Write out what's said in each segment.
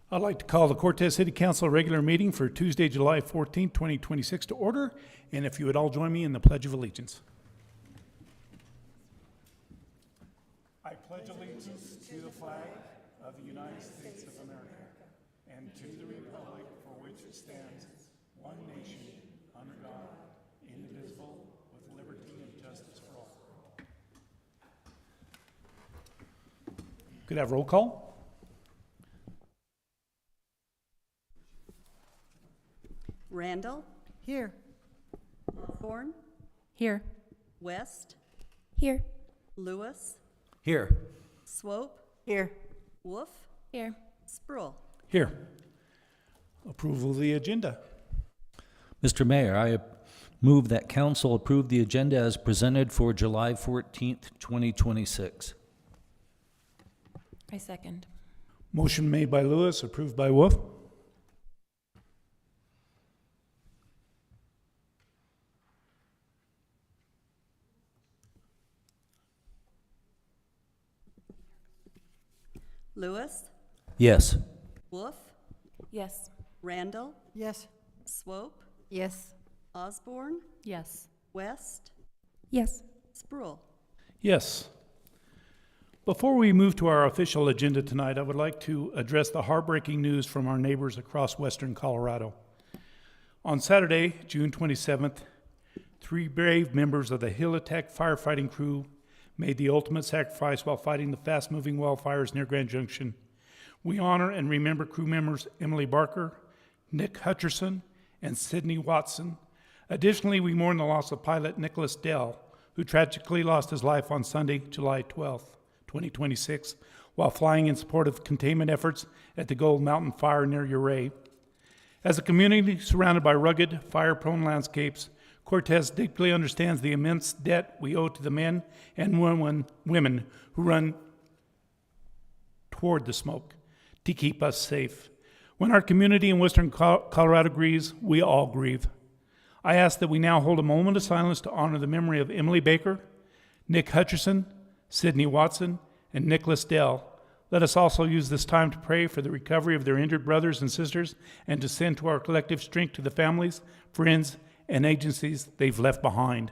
I'd like to call the Cortez City Council regular meeting for Tuesday, July 14th, 2026 to order, and if you would all join me in the Pledge of Allegiance. I pledge allegiance to the flag of the United States of America and to the republic for which it stands, one nation, under God, indivisible, with liberty and justice for all. Could I have roll call? Randall, Here. Osborne, Here. West, Here. Lewis, Here. Swope, Here. Wolf, Here. Sproul. Here. Approval of the agenda. Mr. Mayor, I move that council approve the agenda as presented for July 14th, 2026. I second. Motion made by Lewis, approved by Wolf. Lewis, Yes. Wolf, Yes. Randall, Yes. Swope, Yes. Osborne, Yes. West, Yes. Sproul. Yes. Before we move to our official agenda tonight, I would like to address the heartbreaking news from our neighbors across western Colorado. On Saturday, June 27th, 3 brave members of the Hill Attack firefighting crew made the ultimate sacrifice while fighting the fast-moving wildfires near Grand Junction. We honor and remember crew members Emily Barker, Nick Hutcherson, and Sydney Watson. Additionally, we mourn the loss of pilot Nicholas Dell, who tragically lost his life on Sunday, July 12th, 2026, while flying in support of containment efforts at the Gold Mountain fire near Ouray. As a community surrounded by rugged, fire-prone landscapes, Cortez deeply understands the immense debt we owe to the men and women who run toward the smoke to keep us safe. When our community in western Colorado grieves, we all grieve. I ask that we now hold a moment of silence to honor the memory of Emily Baker, Nick Hutcherson, Sydney Watson, and Nicholas Dell. Let us also use this time to pray for the recovery of their injured brothers and sisters and to send to our collective strength to the families, friends, and agencies they've left behind.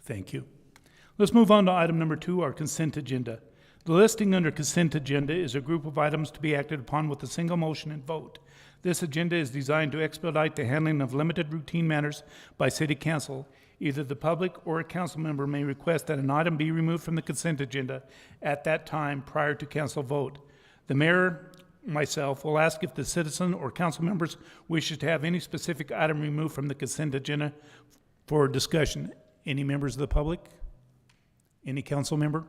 Thank you. Let's move on to item number 2, our consent agenda. The listing under consent agenda is a group of items to be acted upon with a single motion and vote. This agenda is designed to expedite the handling of limited routine matters by City Council. Either the public or a council member may request that an item be removed from the consent agenda at that time prior to council vote. The mayor, myself, will ask if the citizen or council members wishes to have any specific item removed from the consent agenda for discussion. Any members of the public? Any council member?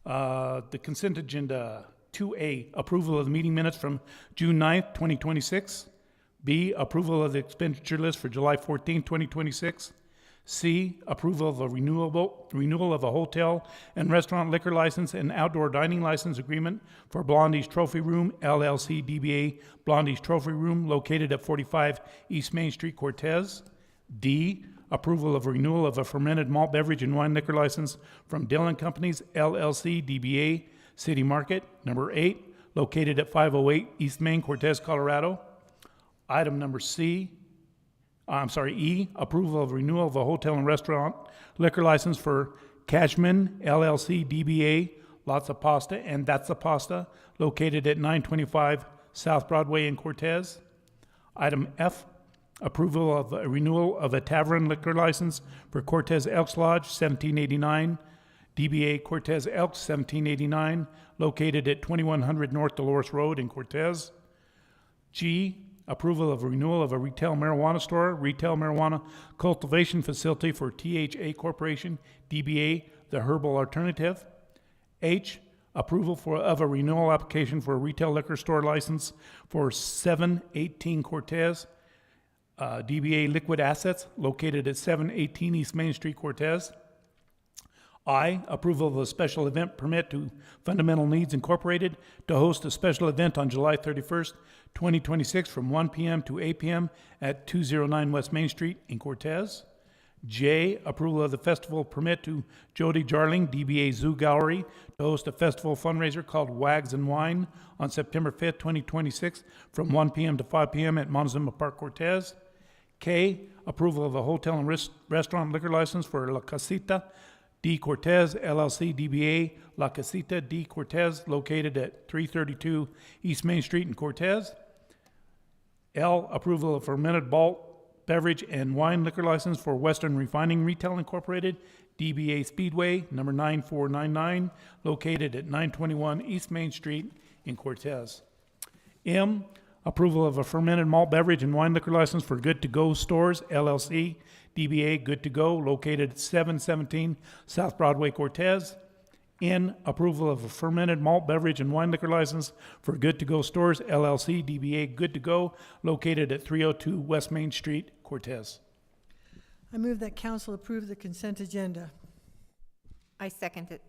The consent agenda, 2A, approval of the meeting minutes from June 9th, 2026. B, approval of the expenditure list for July 14th, 2026. C, approval of a renewal of a hotel and restaurant liquor license and outdoor dining license agreement for Blondie's Trophy Room, LLC DBA Blondie's Trophy Room, located at 45 East Main Street, Cortez. D, approval of renewal of a fermented malt beverage and wine liquor license from Dillon Companies, LLC, DBA, City Market. Number 8, located at 508 East Main, Cortez, Colorado. Item number E, approval of renewal of a hotel and restaurant liquor license for Cashman, LLC, DBA, Lots of Pasta and That's a Pasta, located at 925 South Broadway in Cortez. Item F, approval of a renewal of a tavern liquor license for Cortez Elks Lodge, 1789, DBA Cortez Elks, 1789, located at 2100 North Dolores Road in Cortez. G, approval of renewal of a retail marijuana store, retail marijuana cultivation facility for THA Corporation, DBA The Herbal Alternative. H, approval of a renewal application for a retail liquor store license for 718 Cortez, DBA Liquid Assets, located at 718 East Main Street, Cortez. I, approval of a special event permit to Fundamental Needs Incorporated to host a special event on July 31st, 2026 from 1 p.m. to 8 p.m. at 209 West Main Street in Cortez. J, approval of the festival permit to Jody Jarling, DBA Zoo Gallery, to host a festival fundraiser called Wags and Wine on September 5th, 2026 from 1 p.m. to 5 p.m. at Montezuma Park, Cortez. K, approval of a hotel and restaurant liquor license for La Casita D. Cortez, LLC, DBA La Casita D. Cortez, located at 332 East Main Street in Cortez. L, approval of fermented malt beverage and wine liquor license for Western Refining Retail Incorporated, DBA Speedway, number 9499, located at 921 East Main Street in Cortez. M, approval of a fermented malt beverage and wine liquor license for Good to Go Stores, LLC, DBA Good to Go, located at 717 South Broadway, Cortez. N, approval of a fermented malt beverage and wine liquor license for Good to Go Stores, LLC, DBA Good to Go, located at 302 West Main Street, Cortez. I move that council approve the consent agenda. I second it.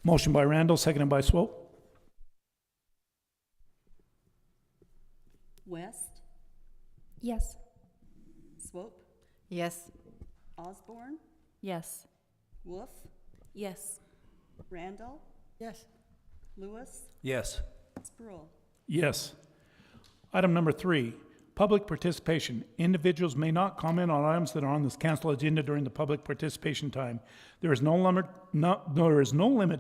Motion by Randall, seconded by Swope. West, Yes. Swope, Yes. Osborne, Yes. Wolf, Yes. Randall, Yes. Lewis, Yes. Spruill. Yes. Item number 3, public participation. Individuals may not comment on items that are on this council agenda during the public participation time. There is no limit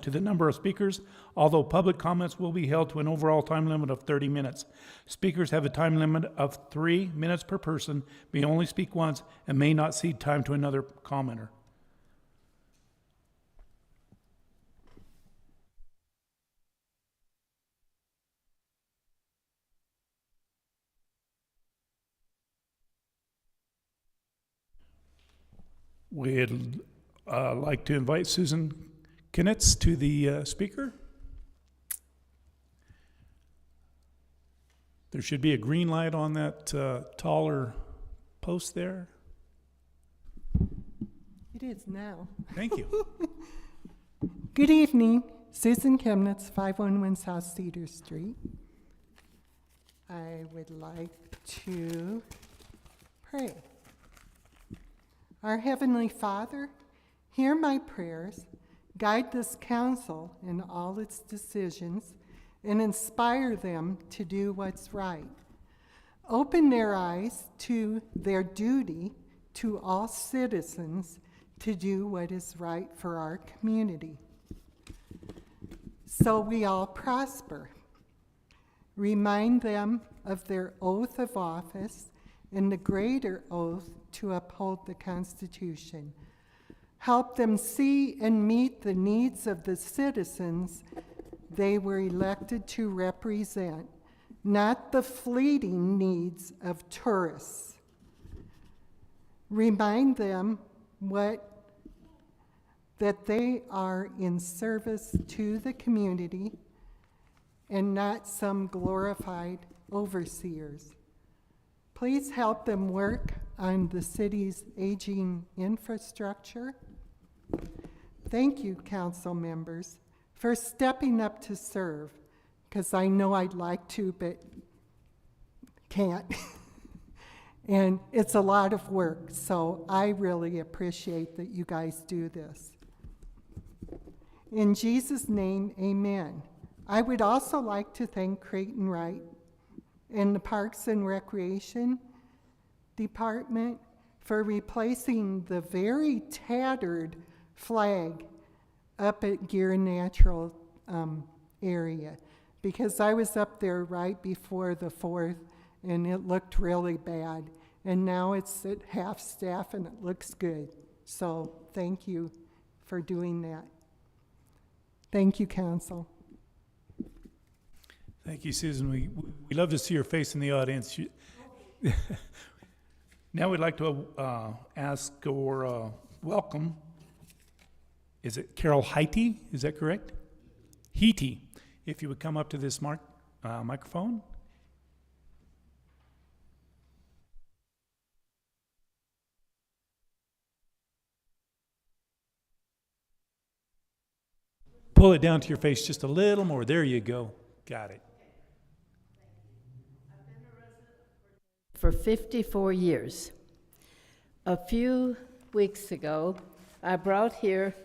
to the number of speakers, although public comments will be held to an overall time limit of 30 minutes. Speakers have a time limit of 3 minutes per person, may only speak once, and may not cede time to another commenter. We'd like to invite Susan Knitz to the speaker. There should be a green light on that taller post there. It is now. Thank you. Good evening, Susan Chemnitz, 511 South Cedar Street. I would like to pray. Our Heavenly Father, hear my prayers, guide this council in all its decisions, and inspire them to do what's right. Open their eyes to their duty to all citizens to do what is right for our community, so we all prosper. Remind them of their oath of office and the greater oath to uphold the Constitution. Help them see and meet the needs of the citizens they were elected to represent, not the fleeting needs of tourists. Remind them that they are in service to the community and not some glorified overseers. Please help them work on the city's aging infrastructure. Thank you, council members, for stepping up to serve, because I know I'd like to, but can't. And it's a lot of work, so I really appreciate that you guys do this. In Jesus' name, amen. I would also like to thank Creighton Wright and the Parks and Recreation Department for replacing the very tattered flag up at Gear Natural area, because I was up there right before the 4th and it looked really bad, and now it's at half staff and it looks good. So thank you for doing that. Thank you, council. Thank you, Susan. We love to see your face in the audience. Now we'd like to ask or welcome is it Carol Heity? Is that correct? Heity. If you would come up to this microphone. Pull it down to your face just a little more. There you go. Got it. For 54 years. A few weeks ago, I brought here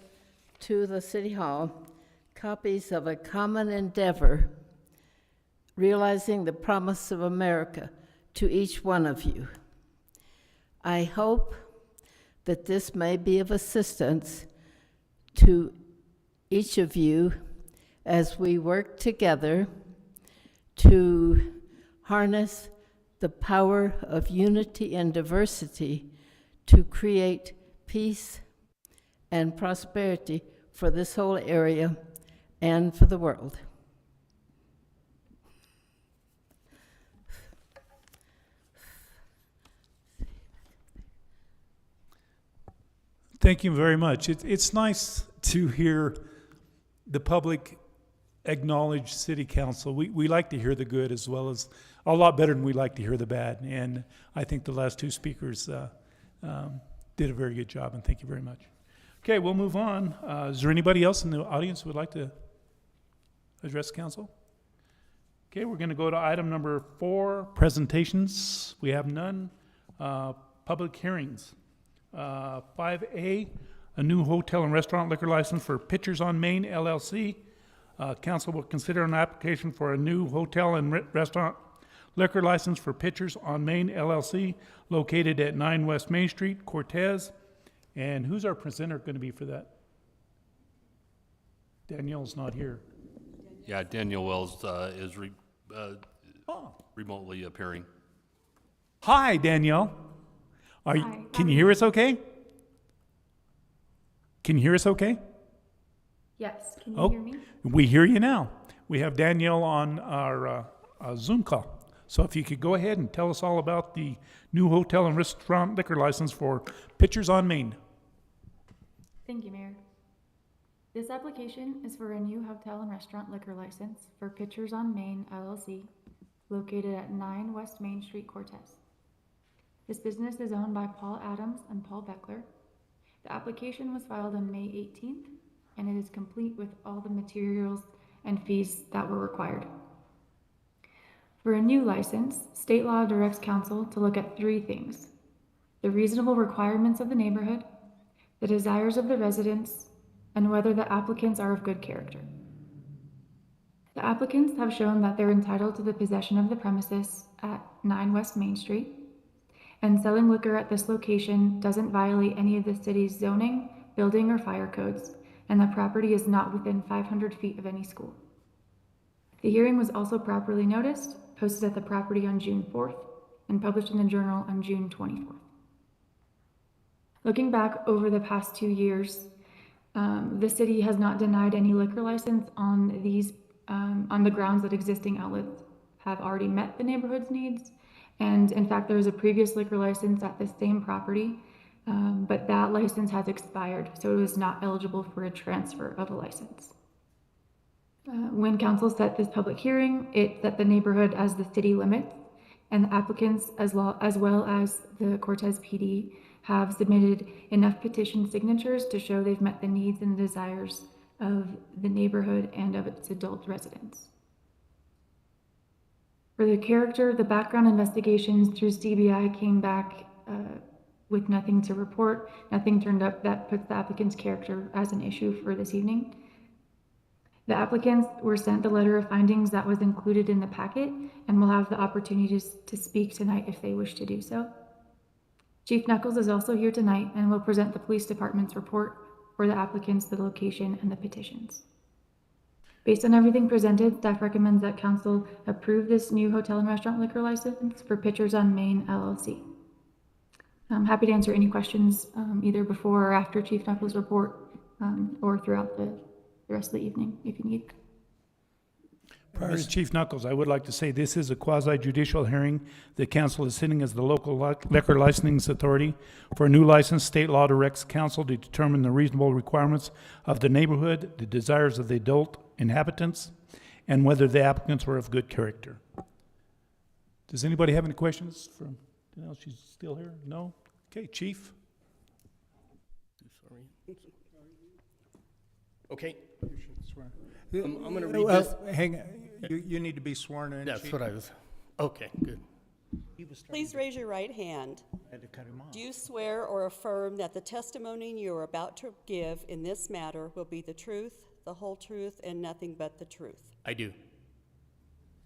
to the City Hall copies of A Common Endeavor, Realizing the Promise of America, to each one of you. I hope that this may be of assistance to each of you as we work together to harness the power of unity and diversity to create peace and prosperity for this whole area and for the world. Thank you very much. It's nice to hear the public acknowledge City Council. We like to hear the good as well as, a lot better than we like to hear the bad. And I think the last two speakers did a very good job, and thank you very much. Okay, we'll move on. Is there anybody else in the audience who would like to address the council? Okay, we're going to go to item number 4, presentations. We have none. Public hearings. 5A, a new hotel and restaurant liquor license for Pitchers on Main LLC. Council will consider an application for a new hotel and restaurant liquor license for Pitchers on Main LLC, located at 9 West Main Street, Cortez. And who's our presenter going to be for that? Danielle's not here. Yeah, Daniel Wells is remotely appearing. Hi, Danielle. Can you hear us okay? Can you hear us okay? Yes. Can you hear me? We hear you now. We have Danielle on our Zoom call. So if you could go ahead and tell us all about the new hotel and restaurant liquor license for Pitchers on Main. Thank you, Mayor. This application is for a new hotel and restaurant liquor license for Pitchers on Main LLC, located at 9 West Main Street, Cortez. This business is owned by Paul Adams and Paul Beckler. The application was filed on May 18th, and it is complete with all the materials and fees that were required. For a new license, state law directs council to look at 3 things: the reasonable requirements of the neighborhood, the desires of the residents, and whether the applicants are of good character. The applicants have shown that they're entitled to the possession of the premises at 9 West Main Street, and selling liquor at this location doesn't violate any of the city's zoning, building, or fire codes, and the property is not within 500 feet of any school. The hearing was also properly noticed, posted at the property on June 4th, and published in the Journal on June 24th. Looking back over the past 2 years, the city has not denied any liquor license on these, on the grounds that existing outlets have already met the neighborhood's needs. And in fact, there was a previous liquor license at the same property, but that license has expired, so it was not eligible for a transfer of a license. When council set this public hearing, it set the neighborhood as the city limits, and the applicants, as well as the Cortez PD, have submitted enough petition signatures to show they've met the needs and the desires of the neighborhood and of its adult residents. For the character, the background investigations through CBI came back with nothing to report. Nothing turned up that puts the applicant's character as an issue for this evening. The applicants were sent the letter of findings that was included in the packet and will have the opportunity to speak tonight if they wish to do so. Chief Knuckles is also here tonight and will present the police department's report for the applicants, the location, and the petitions. Based on everything presented, staff recommends that council approve this new hotel and restaurant liquor license for Pitchers on Main LLC. I'm happy to answer any questions either before or after Chief Knuckles' report or throughout the rest of the evening if you need. Prior to Chief Knuckles, I would like to say this is a quasi-judicial hearing. The council is sitting as the local liquor licensing authority. For a new license, state law directs council to determine the reasonable requirements of the neighborhood, the desires of the adult inhabitants, and whether the applicants are of good character. Does anybody have any questions from, she's still here? No? Okay, Chief? Okay, I'm going to read this. Hang on, you need to be sworn in. That's Chief. what I was, okay, good. Please raise your right hand. I had to cut him off. Do you swear or affirm that the testimony you are about to give in this matter will be the truth, the whole truth, and nothing but the truth? I do.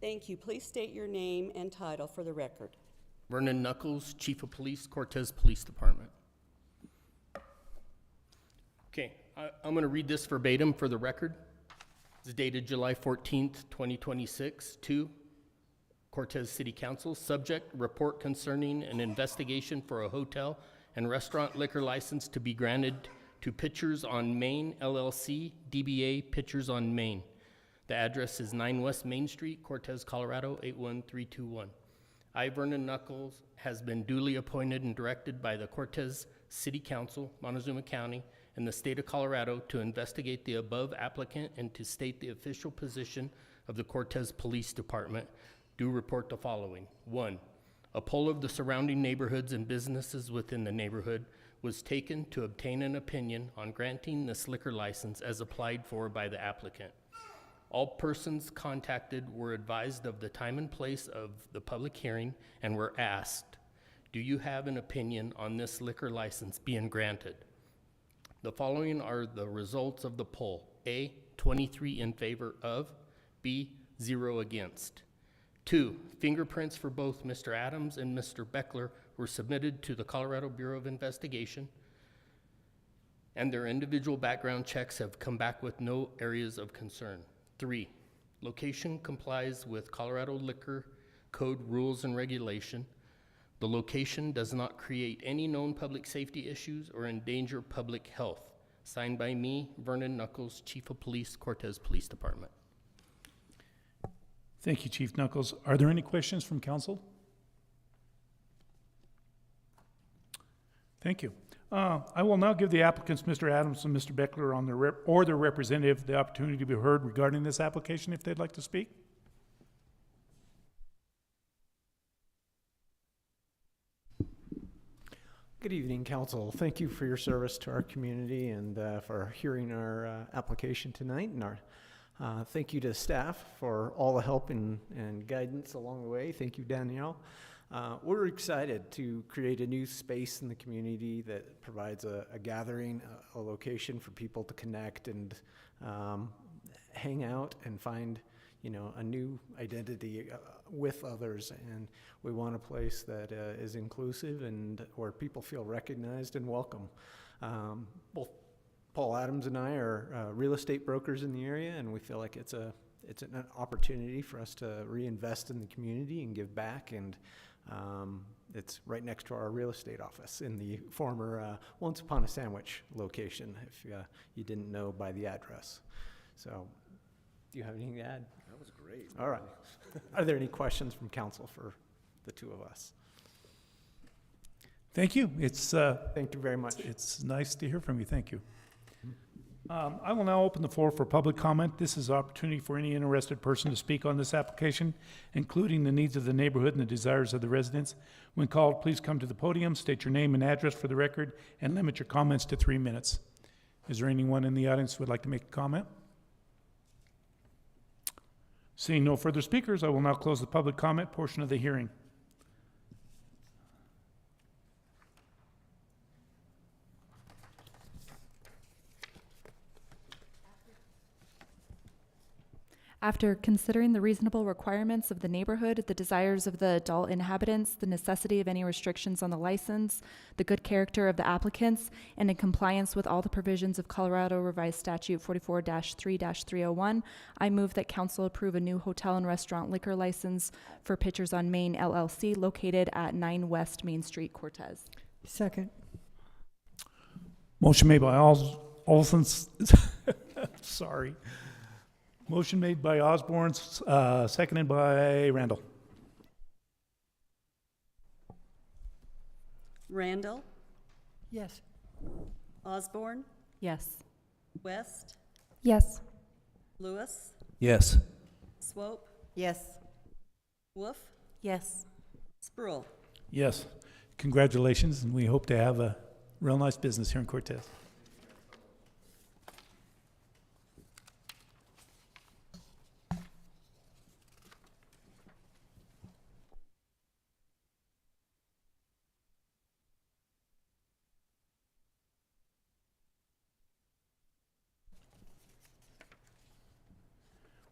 Thank you. Please state your name and title for the record. Vernon Knuckles, Chief of Police, Cortez Police Department. Okay, I'm going to read this verbatim for the record. It's dated July 14th, 2026, to Cortez City Council. Subject, report concerning an investigation for a hotel and restaurant liquor license to be granted to Pictures on Main LLC, DBA Pictures on Main. The address is 9 West Main Street, Cortez, Colorado, 81321. I, Vernon Knuckles, has been duly appointed and directed by the Cortez City Council, Montezuma County, and the state of Colorado to investigate the above applicant and to state the official position of the Cortez Police Department. Do report the following. 1, a poll of the surrounding neighborhoods and businesses within the neighborhood was taken to obtain an opinion on granting this liquor license as applied for by the applicant. All persons contacted were advised of the time and place of the public hearing and were asked, do you have an opinion on this liquor license being granted? The following are the results of the poll. A, 23 in favor of. B, 0 against. 2, fingerprints for both Mr. Adams and Mr. Beckler were submitted to the Colorado Bureau of Investigation, and their individual background checks have come back with no areas of concern. 3, location complies with Colorado Liquor Code rules and regulation. The location does not create any known public safety issues or endanger public health. Signed by me, Vernon Knuckles, Chief of Police, Cortez Police Department. Thank you, Chief Knuckles. Are there any questions from council? Thank you. I will now give the applicants, Mr. Adams and Mr. Beckler, on their representative, the opportunity to be heard regarding this application if they'd like to speak. Good evening, council. Thank you for your service to our community and for hearing our application tonight. And thank you to staff for all the help and guidance along the way. Thank you, Danielle. We're excited to create a new space in the community that provides a gathering, a location for people to connect and hang out and find, a new identity with others. And we want a place that is inclusive and where people feel recognized and welcome. Both Paul Adams and I are real estate brokers in the area, and we feel like it's an opportunity for us to reinvest in the community and give back. And it's right next to our real estate office in the former Once Upon a Sandwich location, if you didn't know by the address. So, do you have anything to add? That was great. All right. Are there any questions from council for the two of us? Thank you. Thank you very much. It's nice to hear from you. Thank you. I will now open the floor for public comment. This is an opportunity for any interested person to speak on this application, including the needs of the neighborhood and the desires of the residents. When called, please come to the podium, state your name and address for the record, and limit your comments to 3 minutes. Is there anyone in the audience who would like to make a comment? Seeing no further speakers, I will now close the public comment portion of the hearing. After considering the reasonable requirements of the neighborhood, the desires of the adult inhabitants, the necessity of any restrictions on the license, the good character of the applicants, and in compliance with all the provisions of Colorado Revised Statute 44-3-301, I move that council approve a new hotel and restaurant liquor license for Pictures on Main LLC located at 9 West Main Street, Cortez. Second. Motion made by Olson. Sorry. Motion made by Osborne, seconded by Randall. Randall, Yes. Osborne, Yes. West, Yes. Lewis, Yes. Swope, Yes. Wolf, Yes. Spruill. Yes. Congratulations, and we hope to have a real nice business here in Cortez.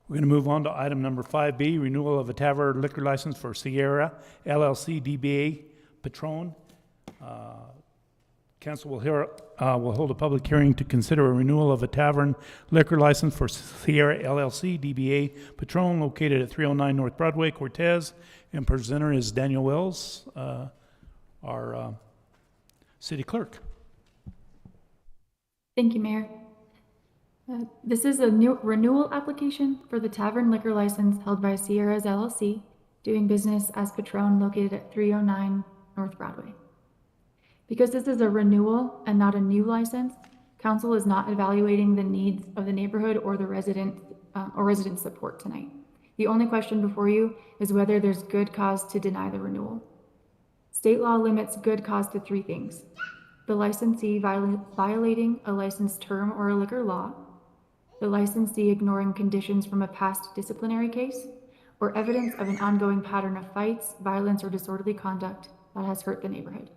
We're going to move on to item number 5B, renewal of a tavern liquor license for Sierra LLC DBA Patron. Council will hold a public hearing to consider a renewal of a tavern liquor license for Sierra LLC DBA Patron located at 309 North Broadway, Cortez. And presenter is Daniel Wells, our city clerk. Thank you, Mayor. This is a new renewal application for the tavern liquor license held by Sierra's LLC, doing business as Patron located at 309 North Broadway. Because this is a renewal and not a new license, council is not evaluating the needs of the neighborhood or the resident support tonight. The only question before you is whether there's good cause to deny the renewal. State law limits good cause to three things: the licensee violating a licensed term or a liquor law, the licensee ignoring conditions from a past disciplinary case, or evidence of an ongoing pattern of fights, violence, or disorderly conduct that has hurt the neighborhood.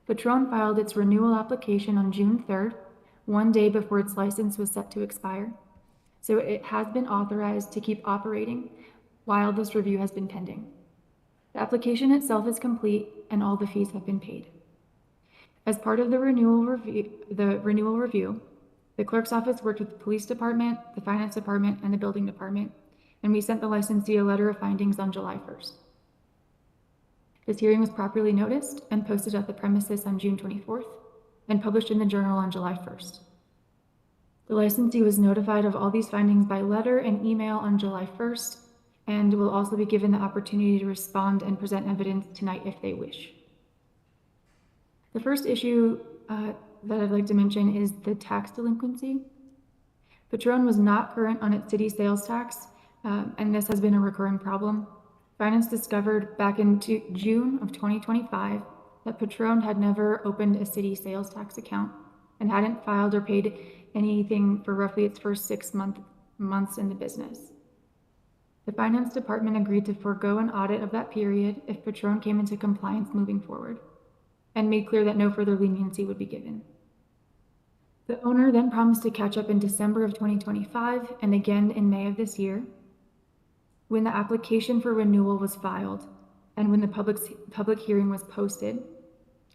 Patron filed its renewal application on June 3rd, one day before its license was set to expire, so it has been authorized to keep operating while this review has been pending. The application itself is complete and all the fees have been paid. As part of the renewal review, the clerk's office worked with the police department, the finance department, and the building department, and we sent the licensee a letter of findings on July 1st. This hearing was properly noticed and posted at the premises on June 24th and published in the Journal on July 1st. The licensee was notified of all these findings by letter and email on July 1st and will also be given the opportunity to respond and present evidence tonight if they wish. The first issue that I'd like to mention is the tax delinquency. Patron was not current on its city sales tax, and this has been a recurring problem. Finance discovered back in June of 2025 that Patron had never opened a city sales tax account and hadn't filed or paid anything for roughly its first 6 months in the business. The finance department agreed to forego an audit of that period if Patron came into compliance moving forward, and made clear that no further leniency would be given. The owner then promised to catch up in December of 2025 and again in May of this year, when the application for renewal was filed and when the public hearing was posted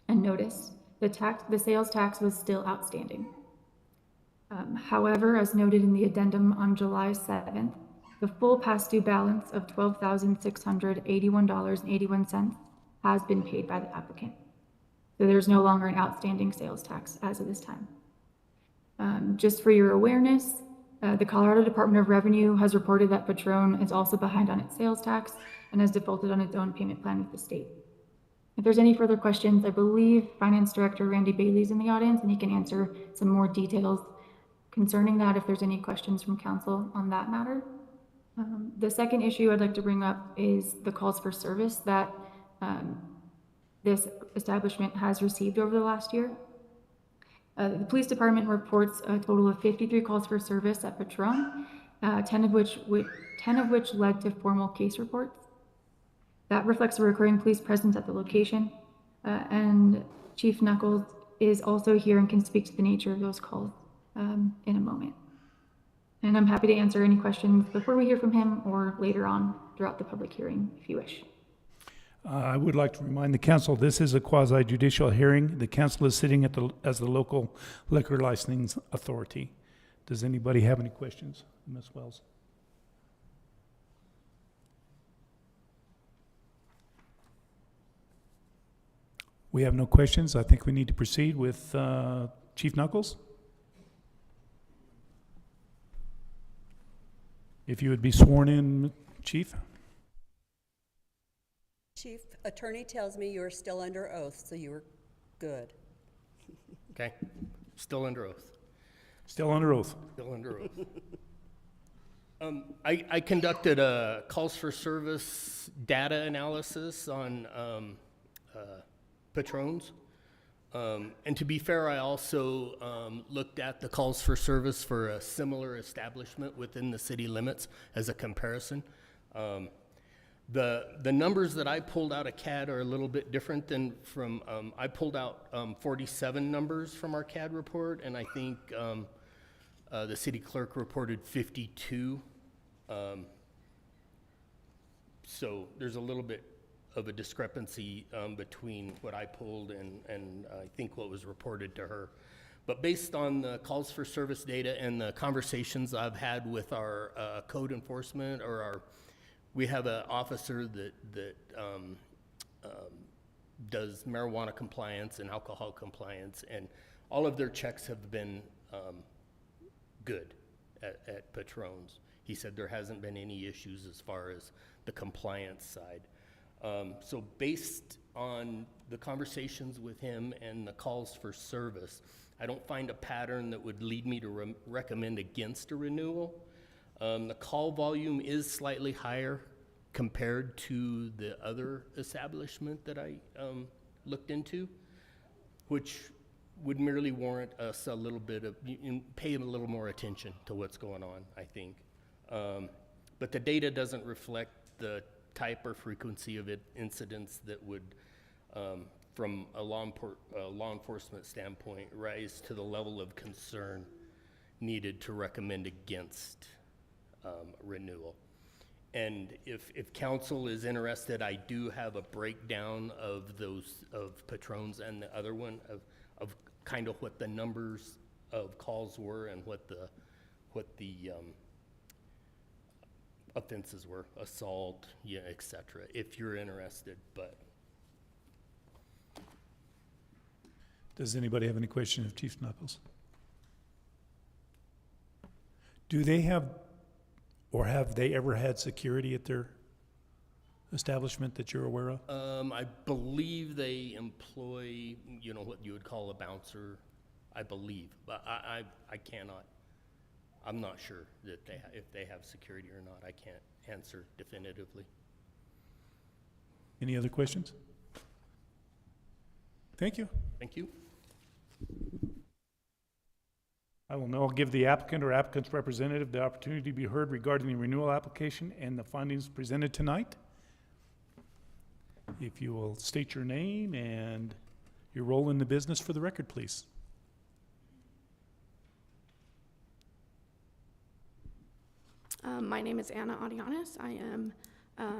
and noticed, the sales tax was still outstanding. However, as noted in the addendum on July 7th, the full past due balance of $12,681.81 has been paid by the applicant. So there's no longer an outstanding sales tax as of this time. Just for your awareness, the Colorado Department of Revenue has reported that Patron is also behind on its sales tax and has defaulted on its own payment plan with the state. If there's any further questions, I believe Finance Director Randy Bailey is in the audience and he can answer some more details concerning that if there's any questions from council on that matter. The second issue I'd like to bring up is the calls for service that this establishment has received over the last year. The police department reports a total of 53 calls for service at Patron, 10 of which led to formal case reports. That reflects a recurring police presence at the location, and Chief Knuckles is also here and can speak to the nature of those calls in a moment. And I'm happy to answer any questions before we hear from him or later on throughout the public hearing if you wish. I would like to remind the council, this is a quasi-judicial hearing. The council is sitting as the local liquor licensing authority. Does anybody have any questions, Ms. Wells? We have no questions. I think we need to proceed with Chief Knuckles. If you would be sworn in, Chief? Chief Attorney tells me you're still under oath, so you're good. Okay? Still under oath. Still under oath. Still under oath. I conducted a calls for service data analysis on Patrons. And to be fair, I also looked at the calls for service for a similar establishment within the city limits as a comparison. The numbers that I pulled out of CAD are a little bit different than from, I pulled out 47 numbers from our CAD report, and I think the city clerk reported 52. So there's a little bit of a discrepancy between what I pulled and I think what was reported to her. But based on the calls for service data and the conversations I've had with our code enforcement, or we have an officer that does marijuana compliance and alcohol compliance, and all of their checks have been good at Patrons. He said there hasn't been any issues as far as the compliance side. So based on the conversations with him and the calls for service, I don't find a pattern that would lead me to recommend against a renewal. The call volume is slightly higher compared to the other establishment that I looked into, which would merely warrant us a little bit of, pay a little more attention to what's going on, I think. But the data doesn't reflect the type or frequency of incidents that would, from a law enforcement standpoint, rise to the level of concern needed to recommend against renewal. And if council is interested, I do have a breakdown of those, of Patrons and the other one, of kind of what the numbers of calls were and what the offenses were, assault, yeah, et cetera, if you're interested. But Does anybody have any questions of Chief Knuckles? Do they have, or have they ever had security at their establishment that you're aware of? I believe they employ, what you would call a bouncer, I believe, but I cannot. I'm not sure that if they have security or not. I can't answer definitively. Any other questions? Thank you. Thank you. I will now give the applicant or applicant's representative the opportunity to be heard regarding the renewal application and the findings presented tonight. If you will state your name and your role in the business for the record, please. My name is Anna Adianis. I am,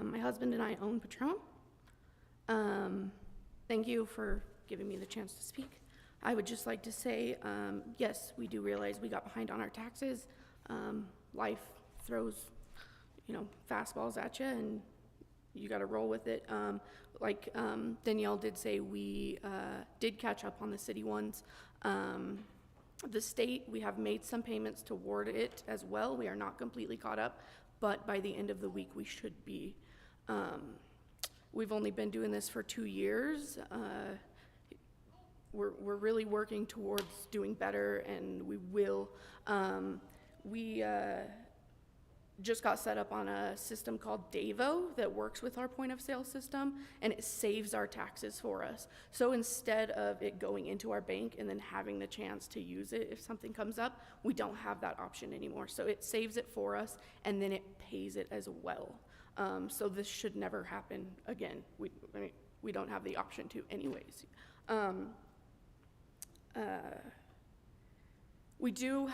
my husband and I own Patron. Thank you for giving me the chance to speak. I would just like to say, yes, we do realize we got behind on our taxes. Life throws, fastballs at you, and you got to roll with it. Like Danielle did say, we did catch up on the city ones. The state, we have made some payments toward it as well. We are not completely caught up, but by the end of the week, we should be. We've only been doing this for 2 years. We're really working towards doing better, and we will. We just got set up on a system called Davo that works with our point of sale system, and it saves our taxes for us. So instead of it going into our bank and then having the chance to use it if something comes up, we don't have that option anymore. So it saves it for us, and then it pays it as well. So this should never happen again. We don't have the option to anyways. We do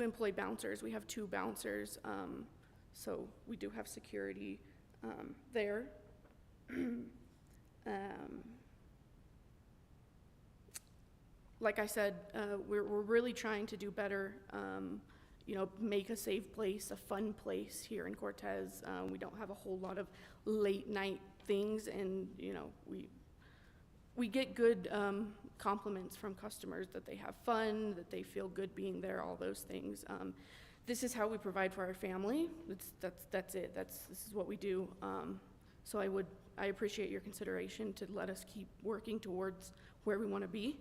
employ bouncers. We have 2 bouncers, so we do have security there. Like I said, we're really trying to do better, make a safe place, a fun place here in Cortez. We don't have a whole lot of late night things, and we get good compliments from customers that they have fun, that they feel good being there, all those things. this is how we provide for our family. That's it. This is what we do. So I appreciate your consideration to let us keep working towards where we want to be.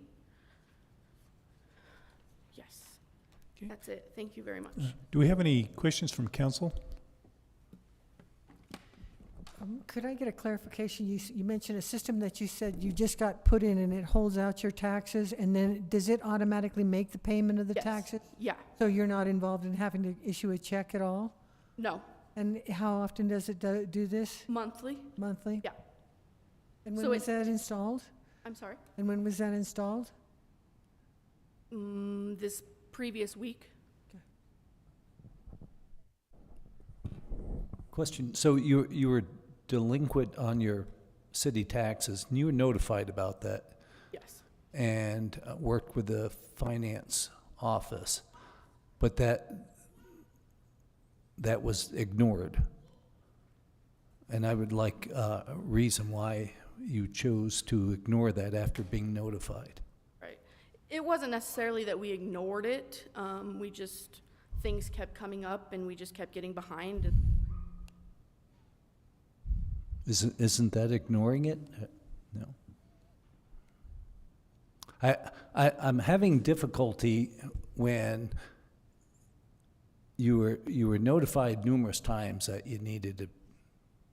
Yes. Okay. That's it. Thank you very much. Do we have any questions from council? Could I get a clarification? You mentioned a system that you said you just got put in and it holds out your taxes, and then does it automatically make the payment of the Yes. taxes? Yeah. So you're not involved in having to issue a check at all? No. And how often does it do this? Monthly. Monthly? Yeah. And when So was that installed? I'm sorry. And when was that installed? This previous week. Question, so you were delinquent on your city taxes, and you were notified about that Yes. and worked with the finance office, but that was ignored. And I would like a reason why you chose to ignore that after being notified. Right. It wasn't necessarily that we ignored it. We just, things kept coming up and we just kept getting behind. Isn't that ignoring it? No. I'm having difficulty when you were notified numerous times that you needed to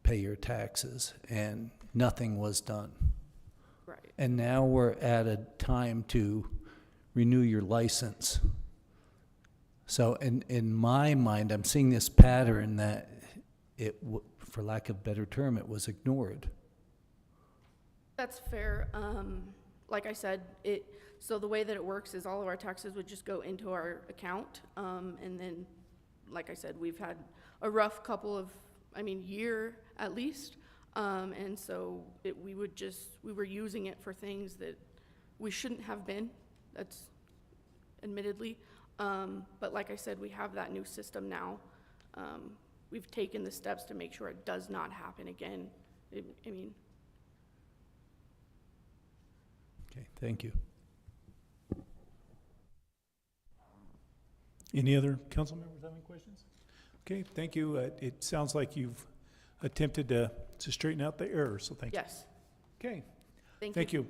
pay your taxes and nothing was done. Right. And now we're at a time to renew your license. So in my mind, I'm seeing this pattern that for lack of a better term, it was ignored. That's fair. Like I said, so the way that it works is all of our taxes would just go into our account. And then, like I said, we've had a rough couple of, year at least. And so we were using it for things that we shouldn't have been. That's admittedly. But like I said, we have that new system now. We've taken the steps to make sure it does not happen again. Okay, thank you. Any other council members have any questions? Okay, thank you. It sounds like you've attempted to straighten out the errors, so thank you. Yes. Okay, Thank you.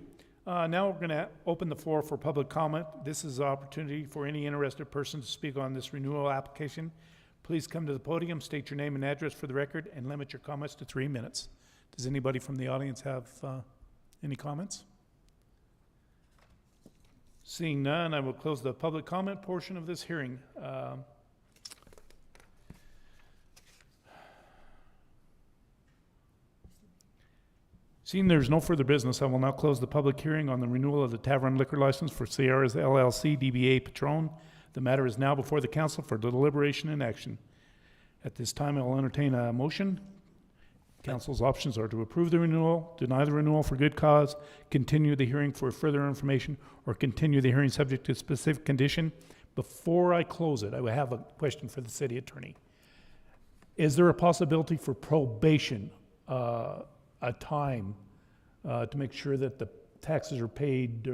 Now we're going to open the floor for public comment. This is an opportunity for any interested person to speak on this renewal application. Please come to the podium, state your name and address for the record, and limit your comments to 3 minutes. Does anybody from the audience have any comments? Seeing none, I will close the public comment portion of this hearing. Seeing there's no further business, I will now close the public hearing on the renewal of the tavern liquor license for Sierra's LLC DBA Patron. The matter is now before the council for deliberation and action. At this time, I will entertain a motion. Council's options are to approve the renewal, deny the renewal for good cause, continue the hearing for further information, or continue the hearing subject to specific condition. Before I close it, I will have a question for the city attorney. Is there a possibility for probation, a time to make sure that the taxes are paid,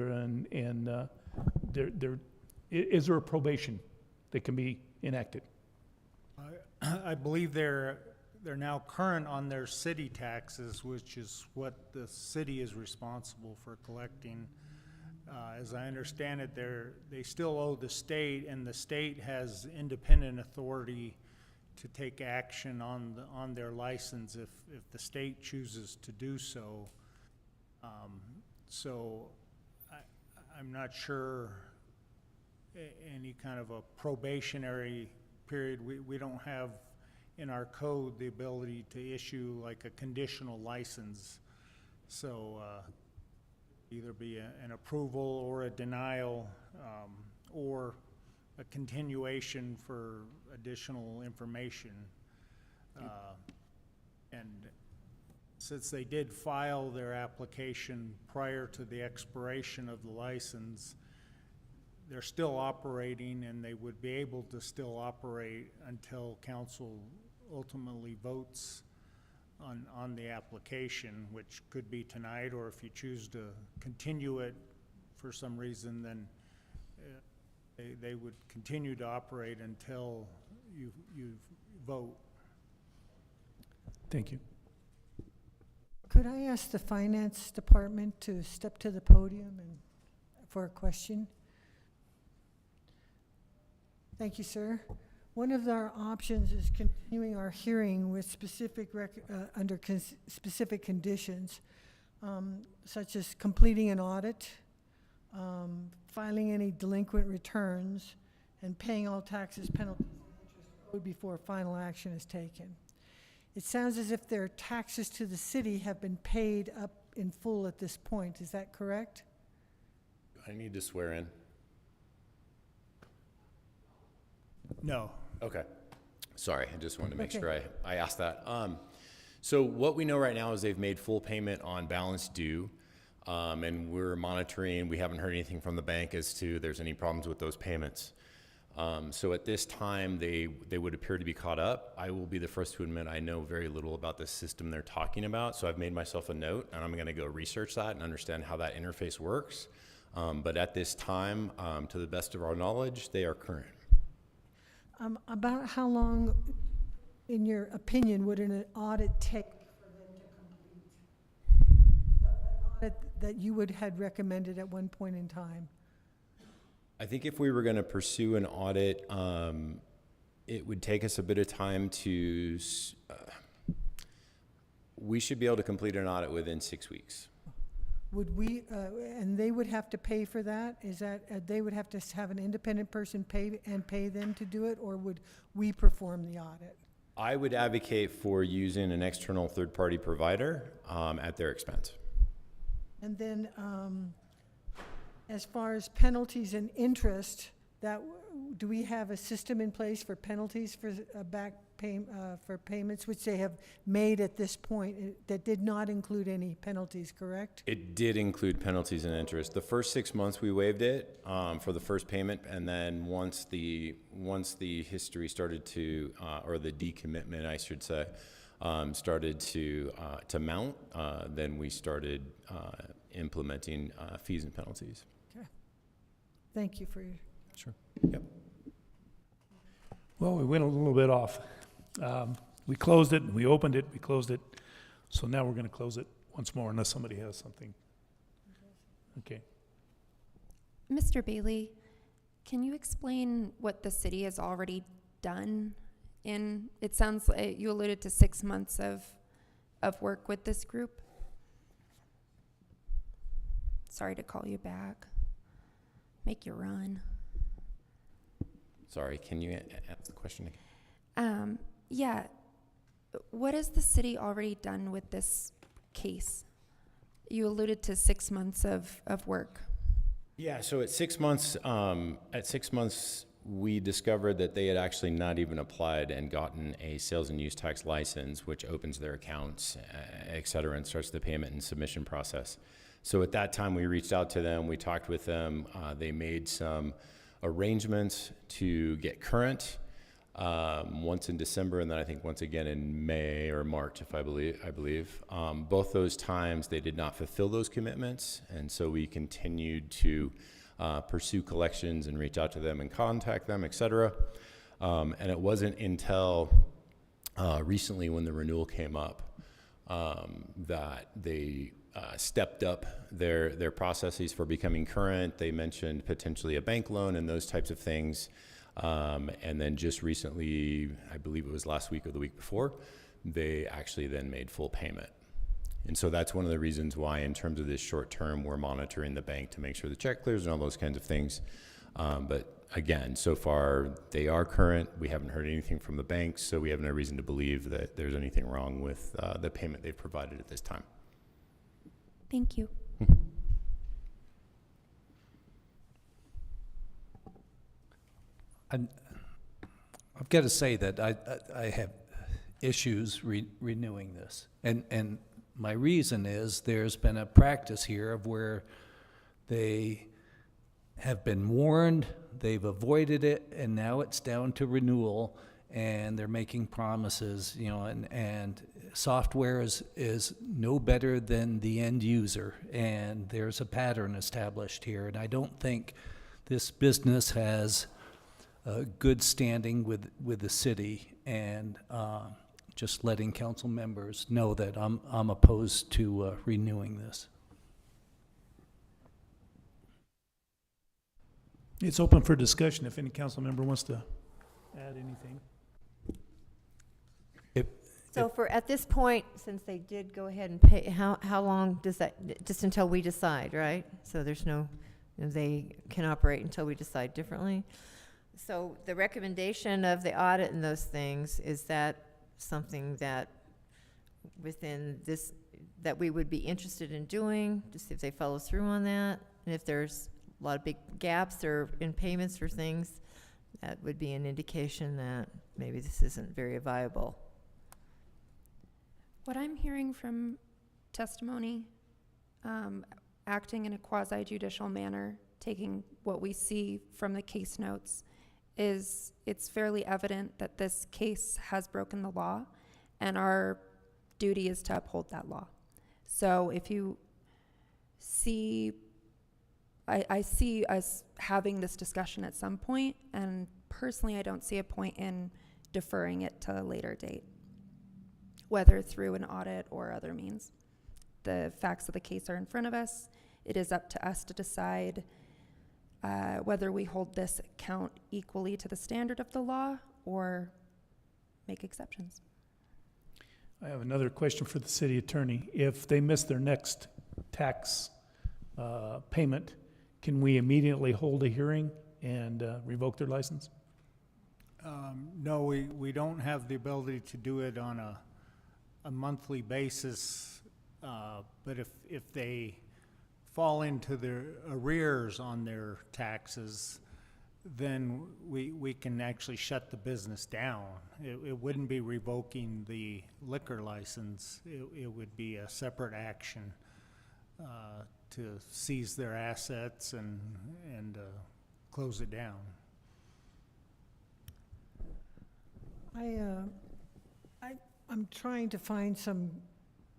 is there a probation that can be enacted? I believe they're now current on their city taxes, which is what the city is responsible for collecting. As I understand it, they still owe the state, and the state has independent authority to take action on their license if the state chooses to do so. So I'm not sure any kind of a probationary period. We don't have in our code the ability to issue like a conditional license. So either be an approval or a denial or a continuation for additional information. And since they did file their application prior to the expiration of the license, they're still operating, and they would be able to still operate until council ultimately votes on the application, which could be tonight, or if you choose to continue it for some reason, then they would continue to operate until you vote. Thank you. Could I ask the finance department to step to the podium and for a question? Thank you, sir. One of our options is continuing our hearing with specific under specific conditions, such as completing an audit, filing any delinquent returns, and paying all taxes, penalties, and interest owed before final action is taken. It sounds as if their taxes to the city have been paid up in full at this point. Is that correct? I need to swear in. No. Okay. Sorry, I just wanted to make Okay. sure I asked that. So what we know right now is they've made full payment on balance due, and we're monitoring. We haven't heard anything from the bank as to there's any problems with those payments. So at this time, they would appear to be caught up. I will be the first to admit I know very little about the system they're talking about, so I've made myself a note, and I'm going to go research that and understand how that interface works. But at this time, to the best of our knowledge, they are current. About how long, in your opinion, would an audit take for them to complete? An audit that you had recommended at one point in time? I think if we were going to pursue an audit, it would take us a bit of time to, we should be able to complete an audit within 6 weeks. Would we, and they would have to pay for that? Is that, they would have to have an independent person pay them to do it, or would we perform the audit? I would advocate for using an external third-party provider at their expense. And then, as far as penalties and interest, do we have a system in place for penalties for for payments which they have made at this point that did not include any penalties, correct? It did include penalties and interest. The first 6 months we waived it for the first payment, and then once the history started to, or the decommitment, I should say, started to mount, then we started implementing fees and penalties. Okay. Thank you for your. Sure. Yep. Well, we went a little bit off. We closed it, we opened it, we closed it. So now we're going to close it once more unless somebody has something. Okay. Mr. Bailey, can you explain what the city has already done? It sounds like you alluded to 6 months of work with this group. Sorry to call you back. Make you run. Sorry, can you ask the question again? Yeah. What has the city already done with this case? You alluded to 6 months of work. Yeah, so at 6 months, we discovered that they had actually not even applied and gotten a sales and use tax license, which opens their accounts, et cetera, and starts the payment and submission process. So at that time, we reached out to them, we talked with them, they made some arrangements to get current, once in December, and then I think once again in May or March, I believe. Both those times, they did not fulfill those commitments, and so we continued to pursue collections and reach out to them and contact them, et cetera. And it wasn't until recently when the renewal came up that they stepped up their processes for becoming current. They mentioned potentially a bank loan and those types of things. And then just recently, I believe it was last week or the week before, they actually then made full payment. And so that's one of the reasons why, in terms of this short term, we're monitoring the bank to make sure the check clears and all those kinds of things. But again, so far they are current. We haven't heard anything from the banks, so we have no reason to believe that there's anything wrong with the payment they've provided at this time. Thank you. I've got to say that I have issues renewing this. And my reason is there's been a practice here of where they have been warned, they've avoided it, and now it's down to renewal, and they're making promises, and software is no better than the end user, and there's a pattern established here, and I don't think this business has good standing with the city, and just letting council members know that I'm opposed to renewing this. It's open for discussion if any council member wants to add anything. So for, at this point, since they did go ahead and pay, how long does that, just until we decide, right? So there's no, they can operate until we decide differently? So the recommendation of the audit and those things, is that something that within this, that we would be interested in doing, to see if they follow through on that? And if there's a lot of big gaps or in payments for things, that would be an indication that maybe this isn't very viable. What I'm hearing from testimony, acting in a quasi-judicial manner, taking what we see from the case notes, is it's fairly evident that this case has broken the law, and our duty is to uphold that law. So if you see, I see us having this discussion at some point, and personally I don't see a point in deferring it to a later date, whether through an audit or other means. The facts of the case are in front of us. It is up to us to decide whether we hold this account equally to the standard of the law or make exceptions. I have another question for the city attorney. If they miss their next tax payment, can we immediately hold a hearing and revoke their license? No, we don't have the ability to do it on a monthly basis, but if they fall into their arrears on their taxes, then we can actually shut the business down. It wouldn't be revoking the liquor license. It would be a separate action to seize their assets and close it down. I'm trying to find some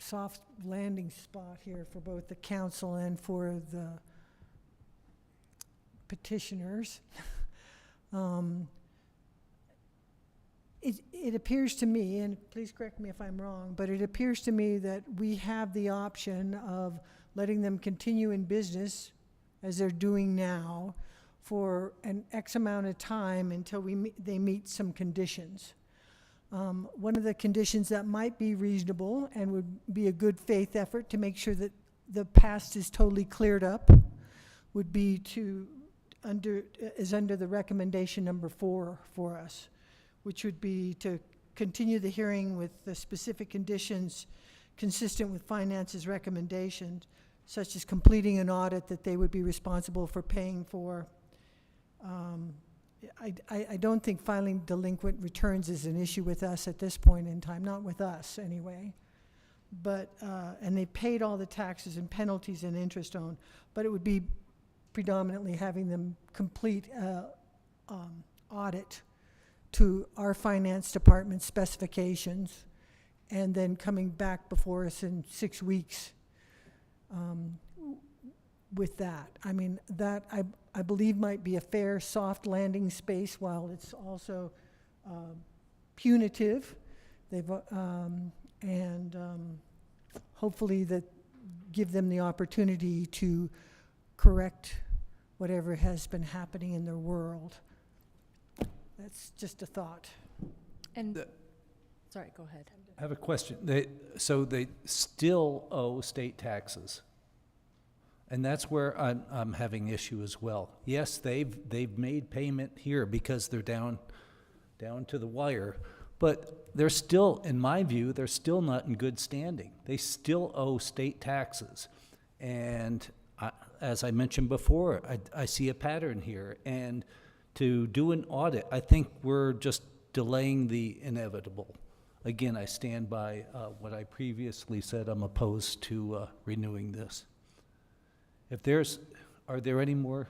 soft landing spot here for both the council and for the petitioners. It appears to me, and please correct me if I'm wrong, but it appears to me that we have the option of letting them continue in business as they're doing now for an X amount of time until they meet some conditions. One of the conditions that might be reasonable and would be a good faith effort to make sure that the past is totally cleared up would be under the recommendation number 4 for us, which would be to continue the hearing with the specific conditions consistent with finance's recommendations, such as completing an audit that they would be responsible for paying for. I don't think filing delinquent returns is an issue with us at this point in time, not with us anyway. But, and they paid all the taxes and penalties and interest on, but it would be predominantly having them complete audit to our finance department specifications and then coming back before us in 6 weeks with that. I mean, that I believe might be a fair soft landing space while it's also punitive. They've hopefully that give them the opportunity to correct whatever has been happening in their world. That's just a thought. And, sorry, go ahead. I have a question. So they still owe state taxes, and that's where I'm having issue as well. Yes, they've made payment here because they're down to the wire, but they're still, in my view, they're still not in good standing. They still owe state taxes, and as I mentioned before, I see a pattern here, and to do an audit, I think we're just delaying the inevitable. Again, I stand by what I previously said. I'm opposed to renewing this. Are there any more?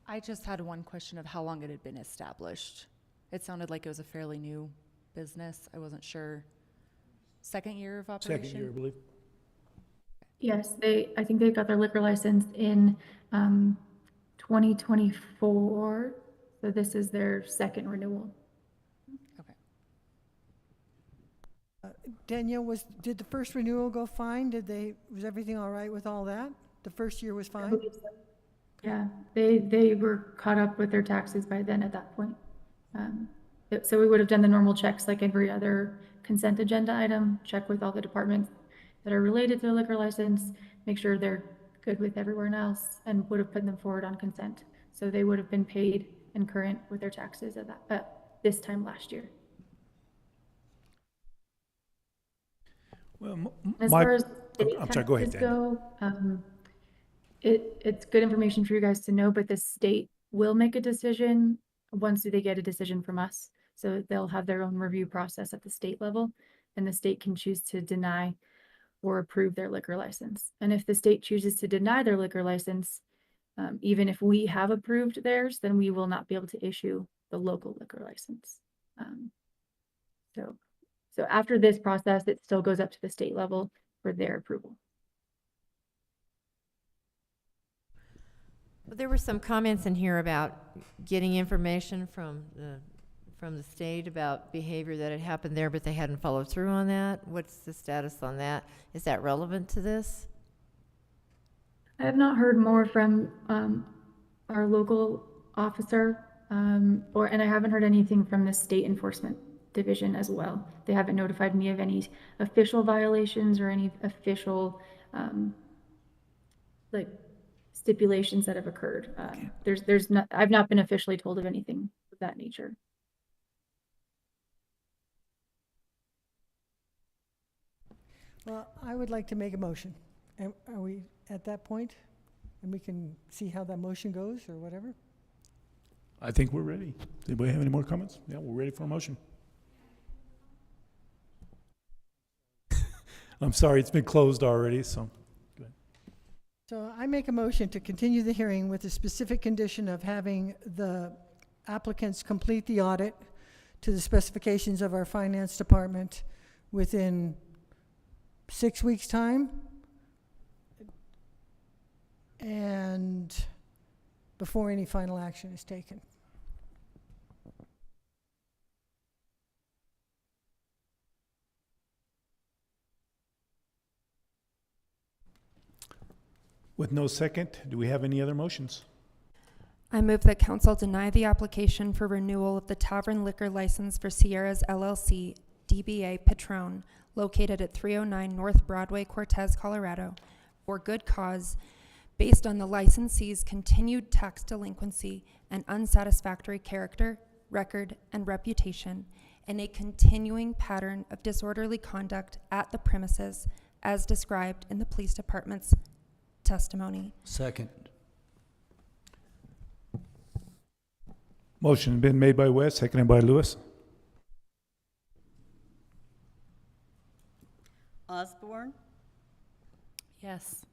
I just had one question of how long it had been established. It sounded like it was a fairly new business. I wasn't sure. Second year of operation? Second year, I believe. Yes, I think they got their liquor license in 2024, So this is their second renewal. Danielle, did the first renewal go fine? Was everything all right with all that? The first year was fine? Yeah, they were caught up with their taxes by then at that point. So we would have done the normal checks like every other consent agenda item, check with all the departments that are related to the liquor license, make sure they're good with everyone else, and would have put them forward on consent. So they would have been paid and current with their taxes at this time last year. Well, As far as state I'm sorry, go ahead, taxes Daniel. go, it's good information for you guys to know, but the state will make a decision once they get a decision from us. So they'll have their own review process at the state level, and the state can choose to deny or approve their liquor license. And if the state chooses to deny their liquor license, even if we have approved theirs, then we will not be able to issue the local liquor license. So after this process, it still goes up to the state level for their approval. There were some comments in here about getting information from the state about behavior that had happened there, but they hadn't followed through on that. What's the status on that? Is that relevant to this? I have not heard more from our local officer, and I haven't heard anything from the state enforcement division as well. They haven't notified me of any official violations or any official like stipulations that have occurred. I've not been officially told of anything of that nature. Well, I would like to make a motion. Are we at that point? And we can see how that motion goes or whatever? I think we're ready. Does anybody have any more comments? Yeah, we're ready for a motion. I'm sorry, it's been closed already, so. Go ahead. So I make a motion to continue the hearing with the specific condition of having the applicants complete the audit to the specifications of our finance department within 6 weeks' time. And before any final action is taken. With no second, do we have any other motions? I move that council deny the application for renewal of the tavern liquor license for Sierras LLC, DBA Patron, located at 309 North Broadway, Cortez, Colorado, for good cause, based on the licensee's continued tax delinquency and unsatisfactory character, record, and reputation, and a continuing pattern of disorderly conduct at the premises as described in the police department's testimony. Second. Motion been made by Wes, seconded by Lewis. Osborne, Yes.